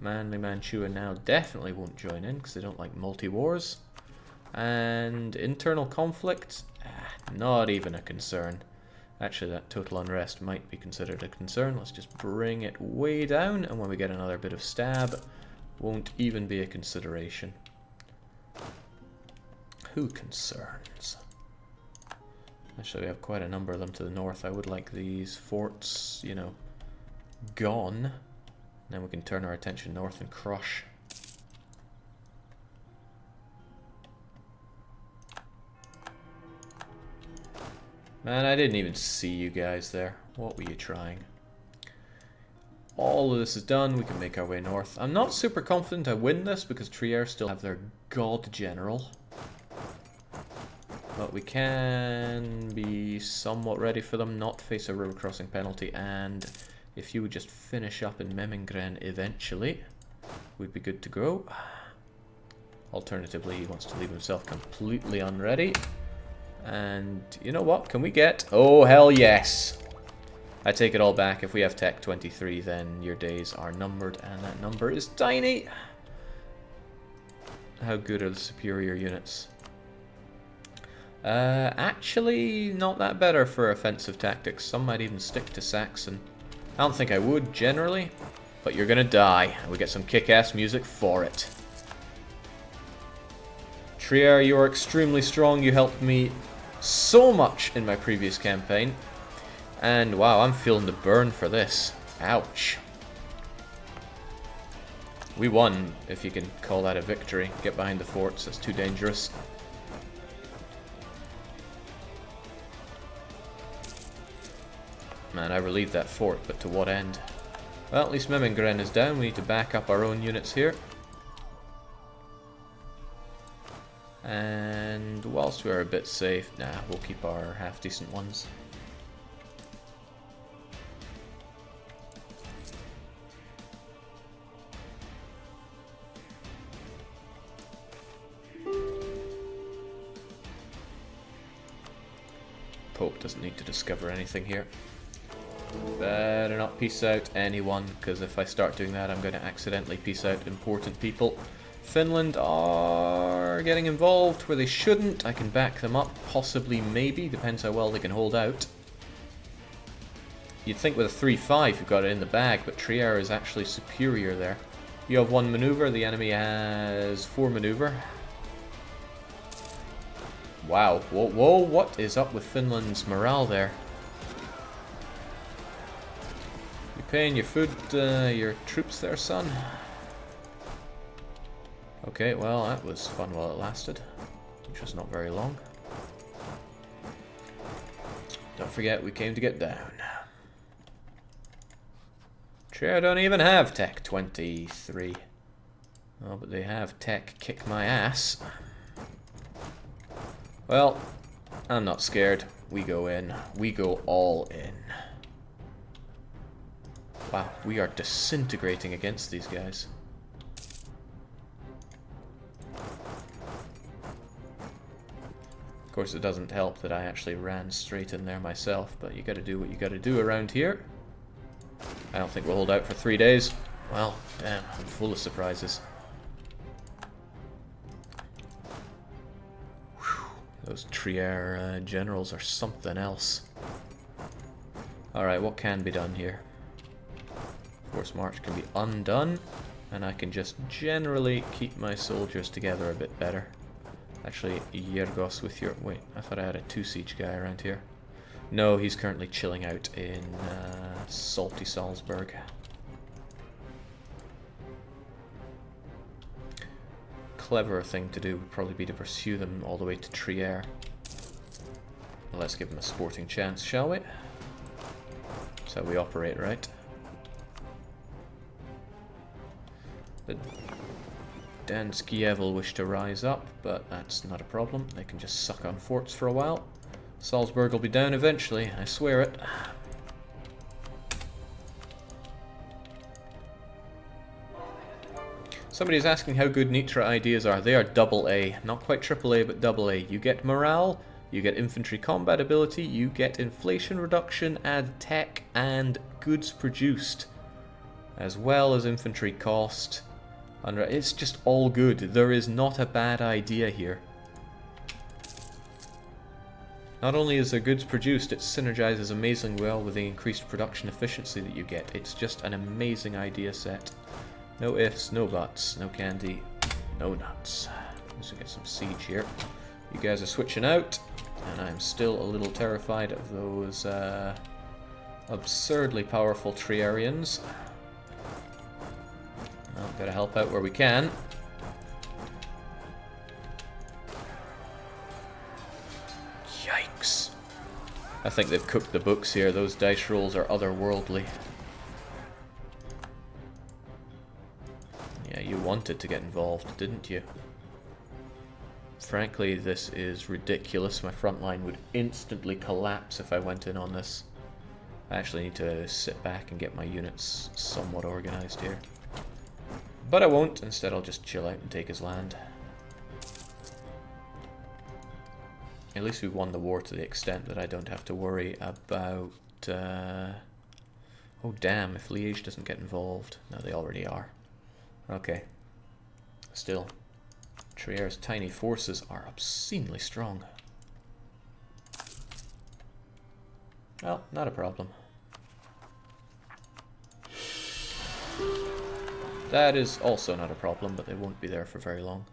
S1: Manly Mantua now definitely won't join in because they don't like multi-wars. And internal conflict? Not even a concern. Actually, that total unrest might be considered a concern. Let's just bring it way down, and when we get another bit of stab, won't even be a consideration. Who concerns? Actually, we have quite a number of them to the north. I would like these forts, you know, gone. Then we can turn our attention north and crush. Man, I didn't even see you guys there. What were you trying? All of this is done. We can make our way north. I'm not super confident I win this because Trier still have their god general. But we can be somewhat ready for them, not face a river crossing penalty, and if you would just finish up in Memmingen eventually, we'd be good to go. Alternatively, he wants to leave himself completely unready. And you know what? Can we get... Oh, hell yes! I take it all back. If we have Tech 23, then your days are numbered, and that number is tiny. How good are the superior units? Actually, not that better for offensive tactics. Some might even stick to Saxon. I don't think I would, generally, but you're gonna die. We get some kick-ass music for it. Trier, you are extremely strong. You helped me so much in my previous campaign. And wow, I'm feeling the burn for this. Ouch. We won, if you can call that a victory. Get behind the forts, that's too dangerous. Man, I relieved that fort, but to what end? Well, at least Memmingen is down. We need to back up our own units here. And whilst we're a bit safe, nah, we'll keep our half-decent ones. Pope doesn't need to discover anything here. Better not peace out anyone, because if I start doing that, I'm going to accidentally peace out important people. Finland are getting involved where they shouldn't. I can back them up, possibly, maybe, depends how well they can hold out. You'd think with a 3-5 you've got it in the bag, but Trier is actually superior there. You have 1 maneuver, the enemy has 4 maneuver. Wow, whoa, whoa, what is up with Finland's morale there? You paying your food, your troops there, son? Okay, well, that was fun while it lasted, which was not very long. Don't forget, we came to get down. Trier don't even have Tech 23. Oh, but they have Tech kick my ass. Well, I'm not scared. We go in. We go all in. Wow, we are disintegrating against these guys. Of course, it doesn't help that I actually ran straight in there myself, but you gotta do what you gotta do around here. I don't think we'll hold out for 3 days. Well, damn, I'm full of surprises. Whew, those Trier generals are something else. Alright, what can be done here? Force march can be undone, and I can just generally keep my soldiers together a bit better. Actually, Yergos with your... Wait, I thought I had a 2-siege guy around here. No, he's currently chilling out in salty Salzburg. Cleverer thing to do would probably be to pursue them all the way to Trier. Let's give them a sporting chance, shall we? That's how we operate, right? The Danskiev will wish to rise up, but that's not a problem. They can just suck on forts for a while. Salzburg will be down eventually, I swear it. Somebody's asking how good Nitra ideas are. They are AA, not quite AAA, but AA. You get morale, you get infantry combat ability, you get inflation reduction, add tech, and goods produced, as well as infantry cost. It's just all good. There is not a bad idea here. Not only is there goods produced, it synergizes amazingly well with the increased production efficiency that you get. It's just an amazing idea set. No ifs, no buts, no candy, no nuts. Let's get some siege here. You guys are switching out, and I'm still a little terrified of those absurdly powerful Trierians. Well, gotta help out where we can. Yikes. I think they've cooked the books here. Those dice rolls are otherworldly. Yeah, you wanted to get involved, didn't you? Frankly, this is ridiculous. My front line would instantly collapse if I went in on this. I actually need to sit back and get my units somewhat organized here. But I won't. Instead, I'll just chill out and take his land. At least we won the war to the extent that I don't have to worry about... Oh, damn, if Liage doesn't get involved. No, they already are. Okay. Still, Trier's tiny forces are obscenely strong. Well, not a problem. That is also not a problem, but they won't be there for very long.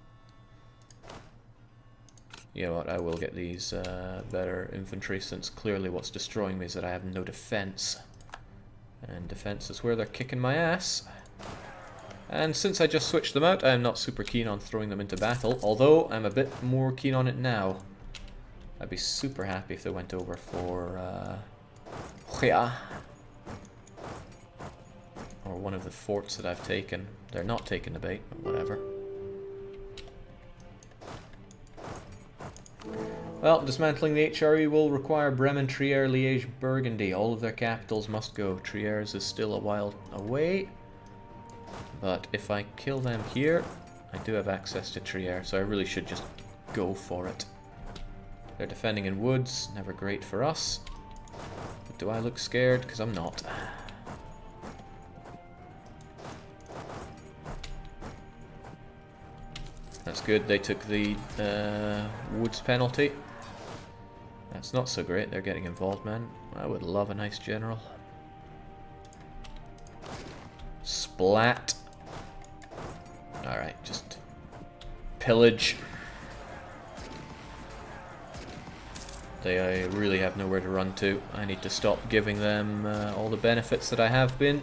S1: You know what, I will get these better infantry, since clearly what's destroying me is that I have no defense. And defense is where they're kicking my ass. And since I just switched them out, I'm not super keen on throwing them into battle, although I'm a bit more keen on it now. I'd be super happy if they went over for or one of the forts that I've taken. They're not taking the bait, but whatever. Well, dismantling the HRE will require Bremen, Trier, Liège, Burgundy. All of their capitals must go. Trier's is still a while away. But if I kill them here, I do have access to Trier, so I really should just go for it. They're defending in woods, never great for us. But do I look scared? Because I'm not. That's good, they took the woods penalty. That's not so great, they're getting involved, man. I would love a nice general. Splat. pillage. They really have nowhere to run to. I need to stop giving them all the benefits that I have been.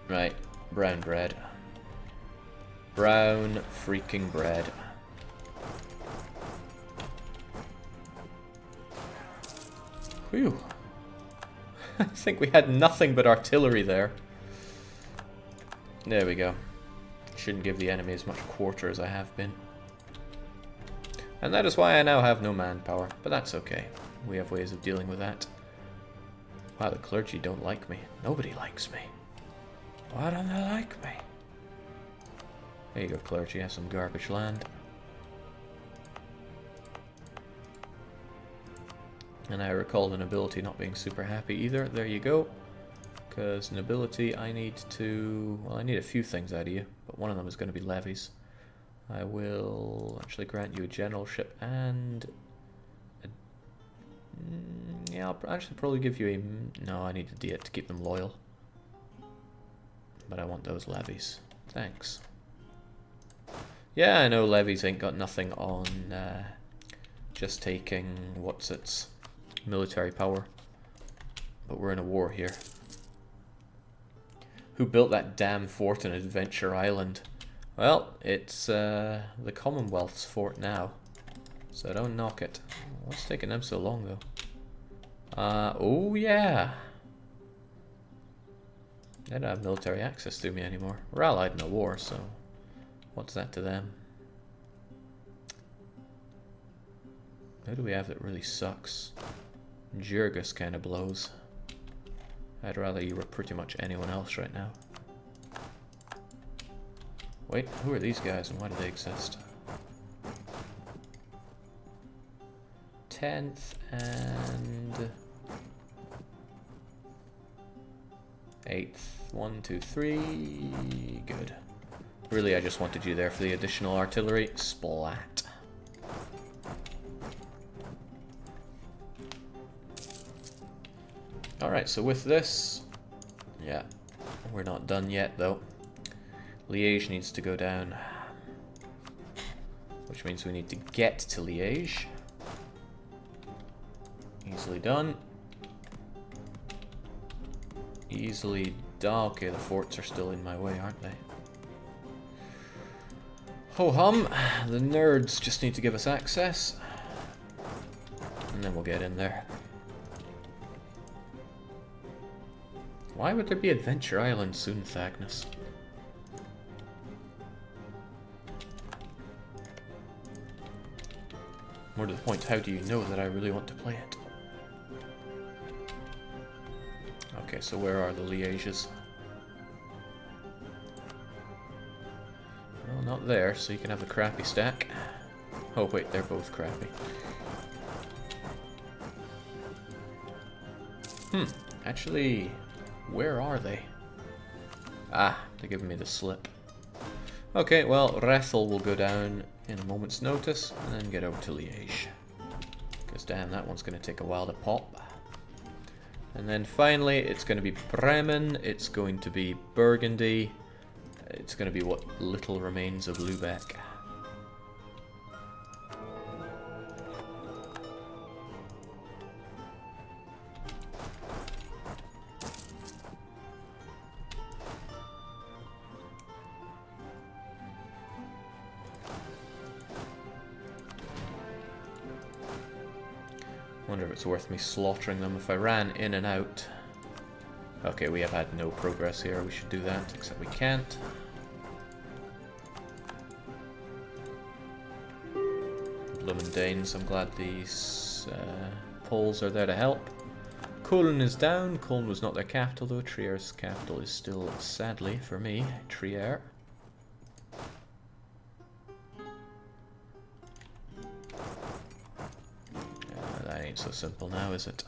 S1: Right, brown bread. Brown freaking bread. Whew. I think we had nothing but artillery there. There we go. Shouldn't give the enemy as much quarter as I have been. And that is why I now have no manpower, but that's okay. We have ways of dealing with that. Wow, the clergy don't like me. Nobody likes me. Why don't they like me? There you go, clergy. Have some garbage land. And I recall the nobility not being super happy either. There you go. Because nobility, I need to... Well, I need a few things out of you. But one of them is going to be levies. I will actually grant you a generalship and... yeah, I'll actually probably give you a... No, I need a diet to keep them loyal. But I want those levies. Thanks. Yeah, I know levies ain't got nothing on just taking what's its military power. But we're in a war here. Who built that damn fort in Adventure Island? Well, it's the Commonwealth's fort now. So don't knock it. What's taking them so long though? Oh yeah. They don't have military access to me anymore. We're allied in a war, so what's that to them? Who do we have that really sucks? Jurgis kind of blows. I'd rather you were pretty much anyone else right now. Wait, who are these guys and why do they exist? 10th and 8th. 1, 2, 3. Good. Really, I just wanted you there for the additional artillery. Splat. Alright, so with this... Yeah, we're not done yet, though. Liage needs to go down. Which means we need to get to Liage. Easily done. Easily done. Okay, the forts are still in my way, aren't they? Ho-hum. The nerds just need to give us access. And then we'll get in there. Why would there be Adventure Island soon, Thagnus? More to the point, how do you know that I really want to play it? Okay, so where are the Liages? Well, not there, so you can have the crappy stack. Oh wait, they're both crappy. Actually, where are they? Ah, they're giving me the slip. Okay, well, Rethel will go down in a moment's notice, and then get over to Liage. Because damn, that one's going to take a while to pop. And then finally, it's going to be Bremen, it's going to be Burgundy, it's going to be what little remains of Lübeck. Wonder if it's worth me slaughtering them if I ran in and out. Okay, we have had no progress here. We should do that, except we can't. Bloomin' Danes, I'm glad these Poles are there to help. Cologne is down. Cologne was not their capital though. Trier's capital is still, sadly for me, Trier. That ain't so simple now, is it?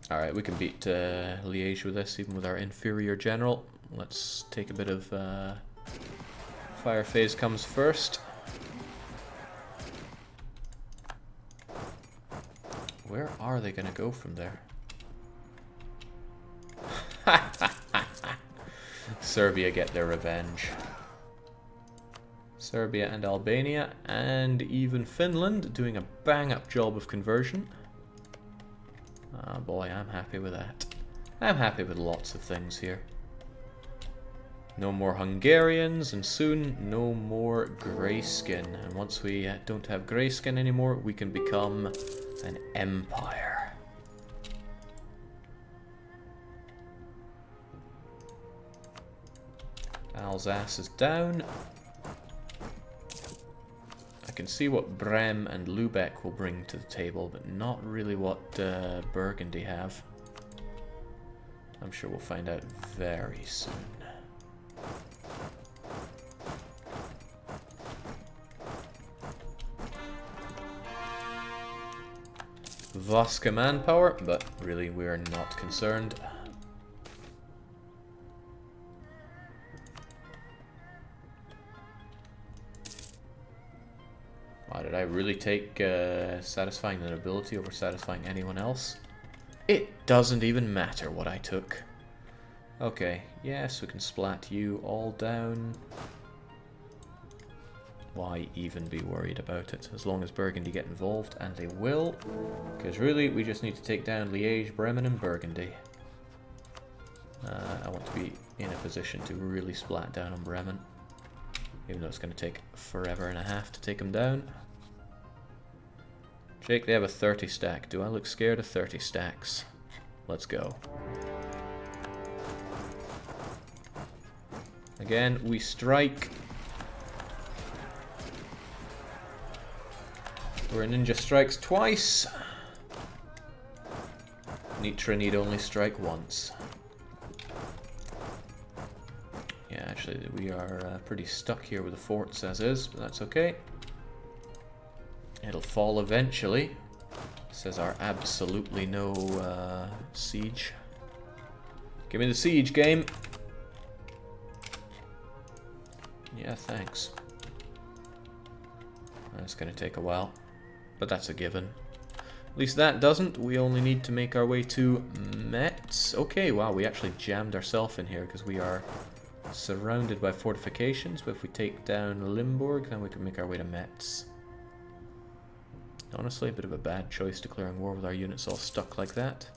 S1: Alright, we can beat Liage with this, even with our inferior general. Let's take a bit of fire phase comes first. Where are they going to go from there? Serbia get their revenge. Serbia and Albania, and even Finland doing a bang-up job of conversion. Ah, boy, I'm happy with that. I'm happy with lots of things here. No more Hungarians, and soon no more grayskin. And once we don't have grayskin anymore, we can become an empire. Alsace is down. I can see what Brem and Lübeck will bring to the table, but not really what Burgundy have. I'm sure we'll find out very soon. Vaska manpower, but really we're not concerned. Wow, did I really take satisfying the nobility over satisfying anyone else? It doesn't even matter what I took. Okay, yes, we can splat you all down. Why even be worried about it, as long as Burgundy get involved, and they will. Because really, we just need to take down Liage, Bremen, and Burgundy. I want to be in a position to really splat down on Bremen. Even though it's going to take forever and a half to take them down. Jake, they have a 30 stack. Do I look scared of 30 stacks? Let's go. Again, we strike. Where Ninja strikes twice. Nitra need only strike once. Yeah, actually, we are pretty stuck here with the forts as is, but that's okay. It'll fall eventually. Says our absolutely no siege. Give me the siege game. Yeah, thanks. That's going to take a while, but that's a given. At least that doesn't. We only need to make our way to Metz. Okay, wow, we actually jammed ourselves in here because we are surrounded by fortifications, but if we take down Limburg, then we can make our way to Metz. Honestly, a bit of a bad choice declaring war with our units all stuck like that.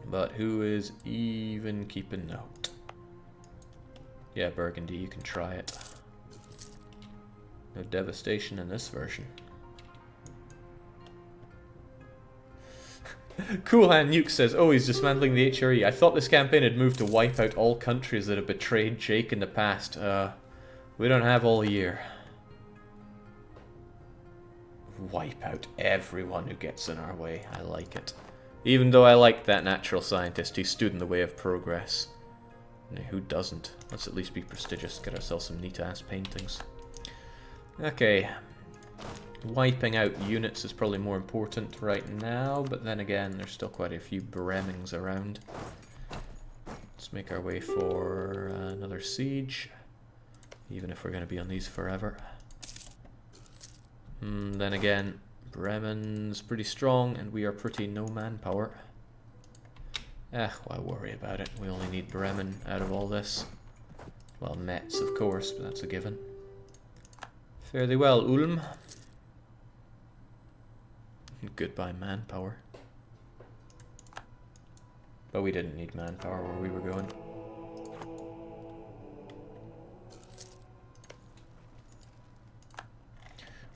S1: But who is even keeping note? Yeah, Burgundy, you can try it. No devastation in this version. Cool Hand Nuke says, oh, he's dismantling the HRE. I thought this campaign had moved to wipe out all countries that have betrayed Jake in the past. We don't have all year. Wipe out everyone who gets in our way. I like it. Even though I like that natural scientist, he stood in the way of progress. Now, who doesn't? Let's at least be prestigious. Get ourselves some neat-ass paintings. Okay. Wiping out units is probably more important right now, but then again, there's still quite a few Bremings around. Let's make our way for another siege, even if we're going to be on these forever. Then again, Bremen's pretty strong, and we are pretty no manpower. Why worry about it? We only need Bremen out of all this. Well, Metz, of course, but that's a given. Fairly well, Ulm. Goodbye, manpower. But we didn't need manpower where we were going.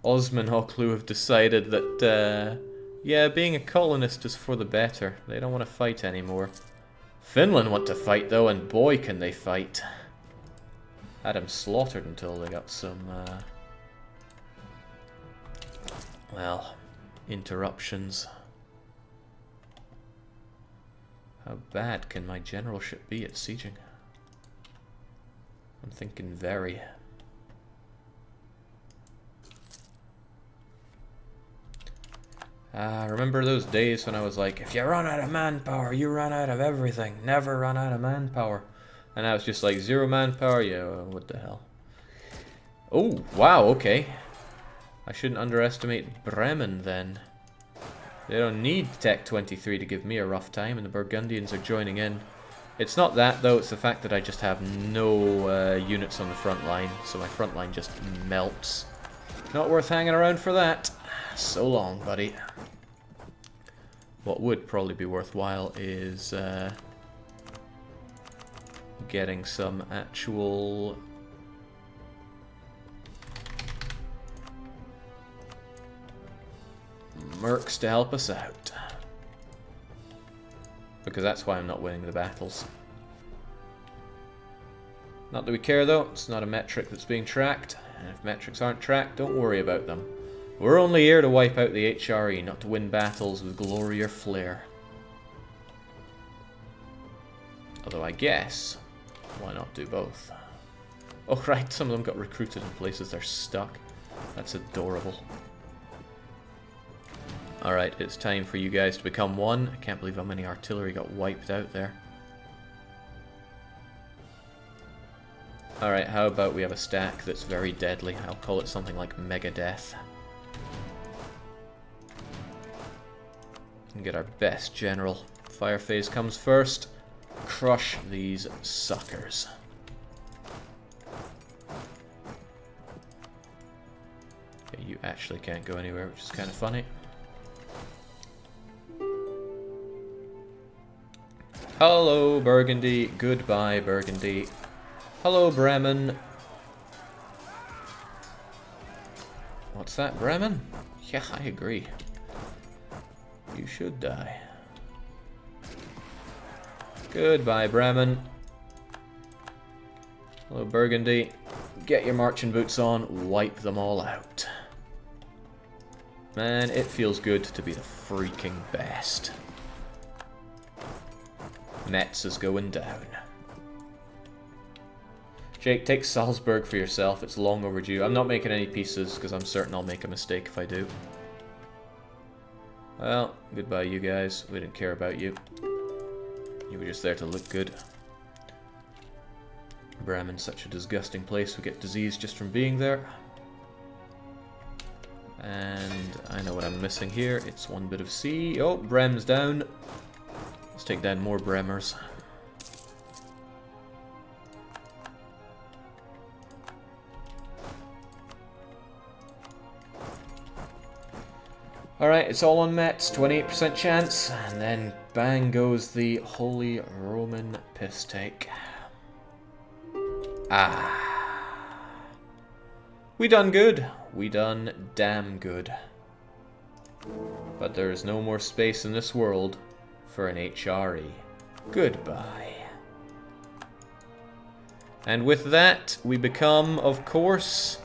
S1: Osman Hoklu have decided that, yeah, being a colonist is for the better. They don't want to fight anymore. Finland want to fight, though, and boy, can they fight. Had them slaughtered until they got some, well, interruptions. How bad can my generalship be at sieging? I'm thinking very. Remember those days when I was like, if you run out of manpower, you run out of everything. Never run out of manpower. And I was just like, 0 manpower? Yeah, well, what the hell. Oh, wow, okay. I shouldn't underestimate Bremen then. They don't need Tech 23 to give me a rough time, and the Burgundians are joining in. It's not that, though. It's the fact that I just have no units on the front line, so my front line just melts. Not worth hanging around for that. So long, buddy. What would probably be worthwhile is getting some actual mercs to help us out. Because that's why I'm not winning the battles. Not that we care though, it's not a metric that's being tracked. And if metrics aren't tracked, don't worry about them. We're only here to wipe out the HRE, not to win battles with glory or flair. Although I guess, why not do both? Oh right, some of them got recruited in places they're stuck. That's adorable. Alright, it's time for you guys to become one. I can't believe how many artillery got wiped out there. Alright, how about we have a stack that's very deadly? I'll call it something like Mega Death. And get our best general. Fire phase comes first. Crush these suckers. Okay, you actually can't go anywhere, which is kind of funny. Hello, Burgundy. Goodbye, Burgundy. Hello, Bremen. What's that, Bremen? Yeah, I agree. You should die. Goodbye, Bremen. Hello, Burgundy. Get your marching boots on. Wipe them all out. Man, it feels good to be the freaking best. Metz is going down. Jake, take Salzburg for yourself. It's long overdue. I'm not making any pieces because I'm certain I'll make a mistake if I do. Well, goodbye you guys. We didn't care about you. You were just there to look good. Bremen's such a disgusting place. We get disease just from being there. And I know what I'm missing here. It's one bit of sea. Oh, Brem's down. Let's take down more Bremers. Alright, it's all on Metz, 28% chance, and then bang goes the Holy Roman piss take. Ah. We done good. We done damn good. But there is no more space in this world for an HRE. Goodbye. And with that, we become, of course,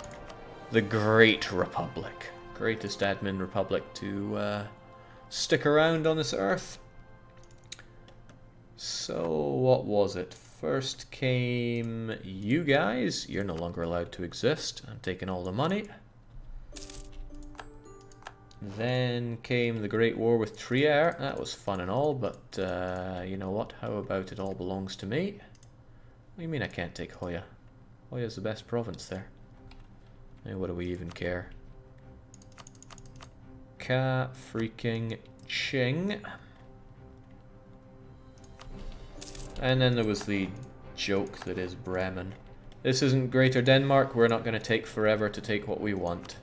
S1: the Great Republic. Greatest admin republic to stick around on this earth. So, what was it? First came you guys. You're no longer allowed to exist. I'm taking all the money. Then came the Great War with Trier. That was fun and all, but you know what? How about it all belongs to me? What do you mean I can't take Hoya? Hoya's the best province there. Hey, what do we even care? Ka freaking ching. And then there was the joke that is Bremen. This isn't Greater Denmark. We're not going to take forever to take what we want.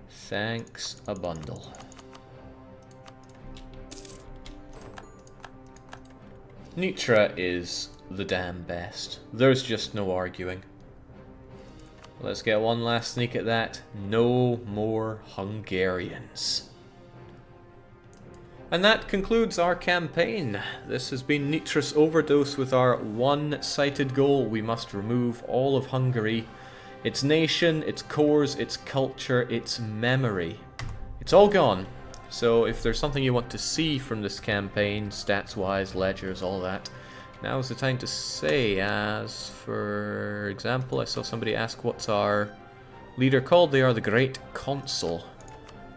S1: Thanks a bundle. Nitra is the damn best. There's just no arguing. Let's get one last sneak at that. No more Hungarians. And that concludes our campaign. This has been Nitrous Overdose with our one-sighted goal. We must remove all of Hungary. Its nation, its cores, its culture, its memory. It's all gone. So if there's something you want to see from this campaign, stats-wise, ledgers, all that, now is the time to say. As for example, I saw somebody ask what's our leader called. They are the Great Consul.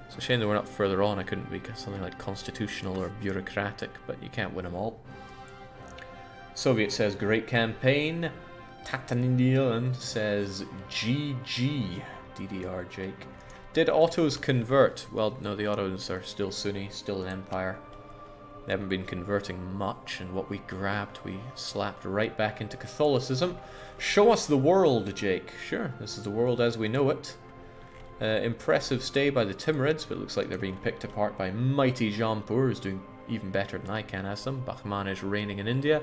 S1: It's a shame they were not further on. I couldn't be something like constitutional or bureaucratic, but you can't win them all. Soviet says great campaign. Tataninian says GG. DDR Jake. Did autos convert? Well, no, the autos are still Sunni, still an empire. They haven't been converting much, and what we grabbed, we slapped right back into Catholicism. Show us the world, Jake. Sure, this is the world as we know it. Impressive stay by the Timurids, but it looks like they're being picked apart by mighty Jampur, who's doing even better than I can as them. Bahman is reigning in India.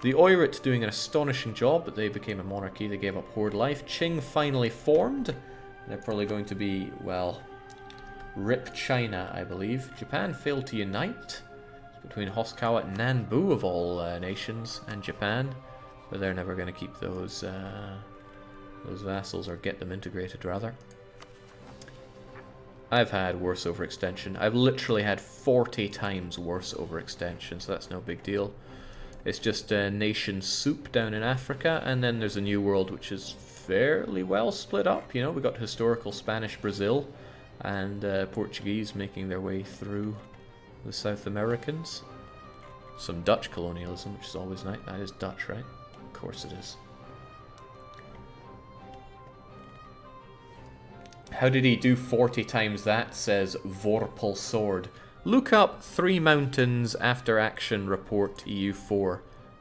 S1: The Oirat doing an astonishing job, but they became a monarchy. They gave up horde life. Qing finally formed. They're probably going to be, well, rip China, I believe. Japan failed to unite. It's between Hosokawa and Nanbu, of all nations, and Japan. But they're never going to keep those vassals, or get them integrated, rather. I've had worse overextension. I've literally had 40 times worse overextension, so that's no big deal. It's just a nation soup down in Africa, and then there's a new world which is fairly well split up. You know, we got historical Spanish Brazil and Portuguese making their way through the South Americans. Some Dutch colonialism, which is always nice. That is Dutch, right? Of course it is. How did he do 40 times that, says Vorpal Sword. Look up 3 Mountains After Action Report EU4.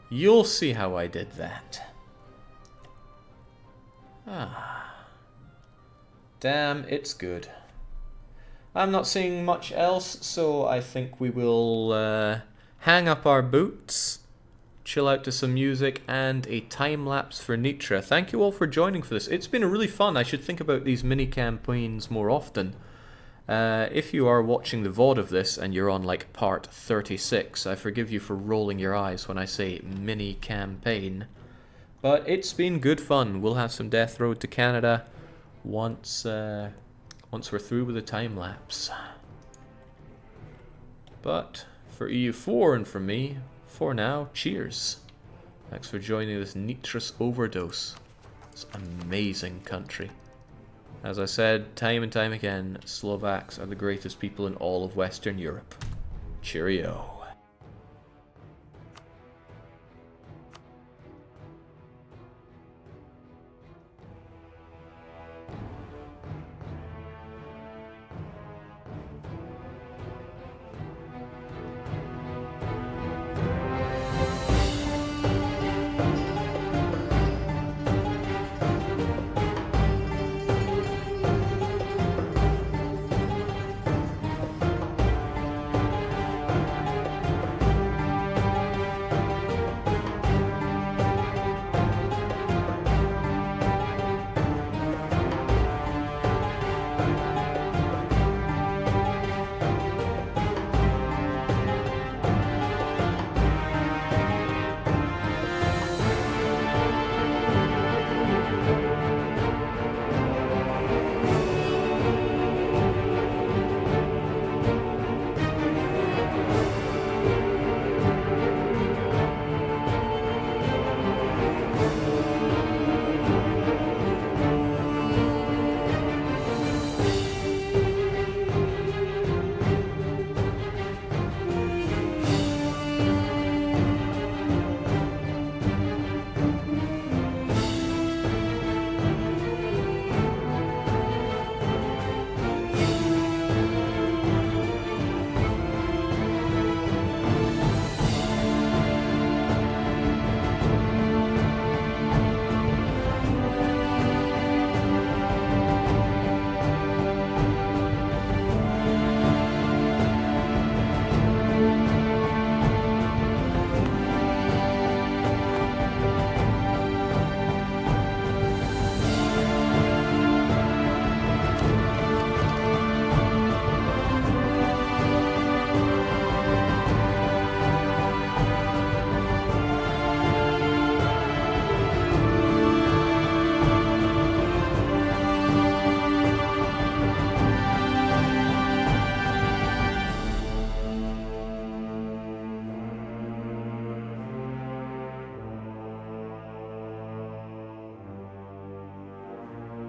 S1: You'll see how I did that. Ah. Damn, it's good. I'm not seeing much else, so I think we will hang up our boots, chill out to some music, and a time-lapse for Nitra. Thank you all for joining for this. It's been really fun. I should think about these mini-campaigns more often. If you are watching the VOD of this and you're on like part 36, I forgive you for rolling your eyes when I say mini-campaign. But it's been good fun. We'll have some Death Road to Canada once we're through with the time-lapse. But for EU4 and for me, for now, cheers. Thanks for joining this Nitrous Overdose. This amazing country. As I said time and time again, Slovaks are the greatest people in all of Western Europe. Cheerio.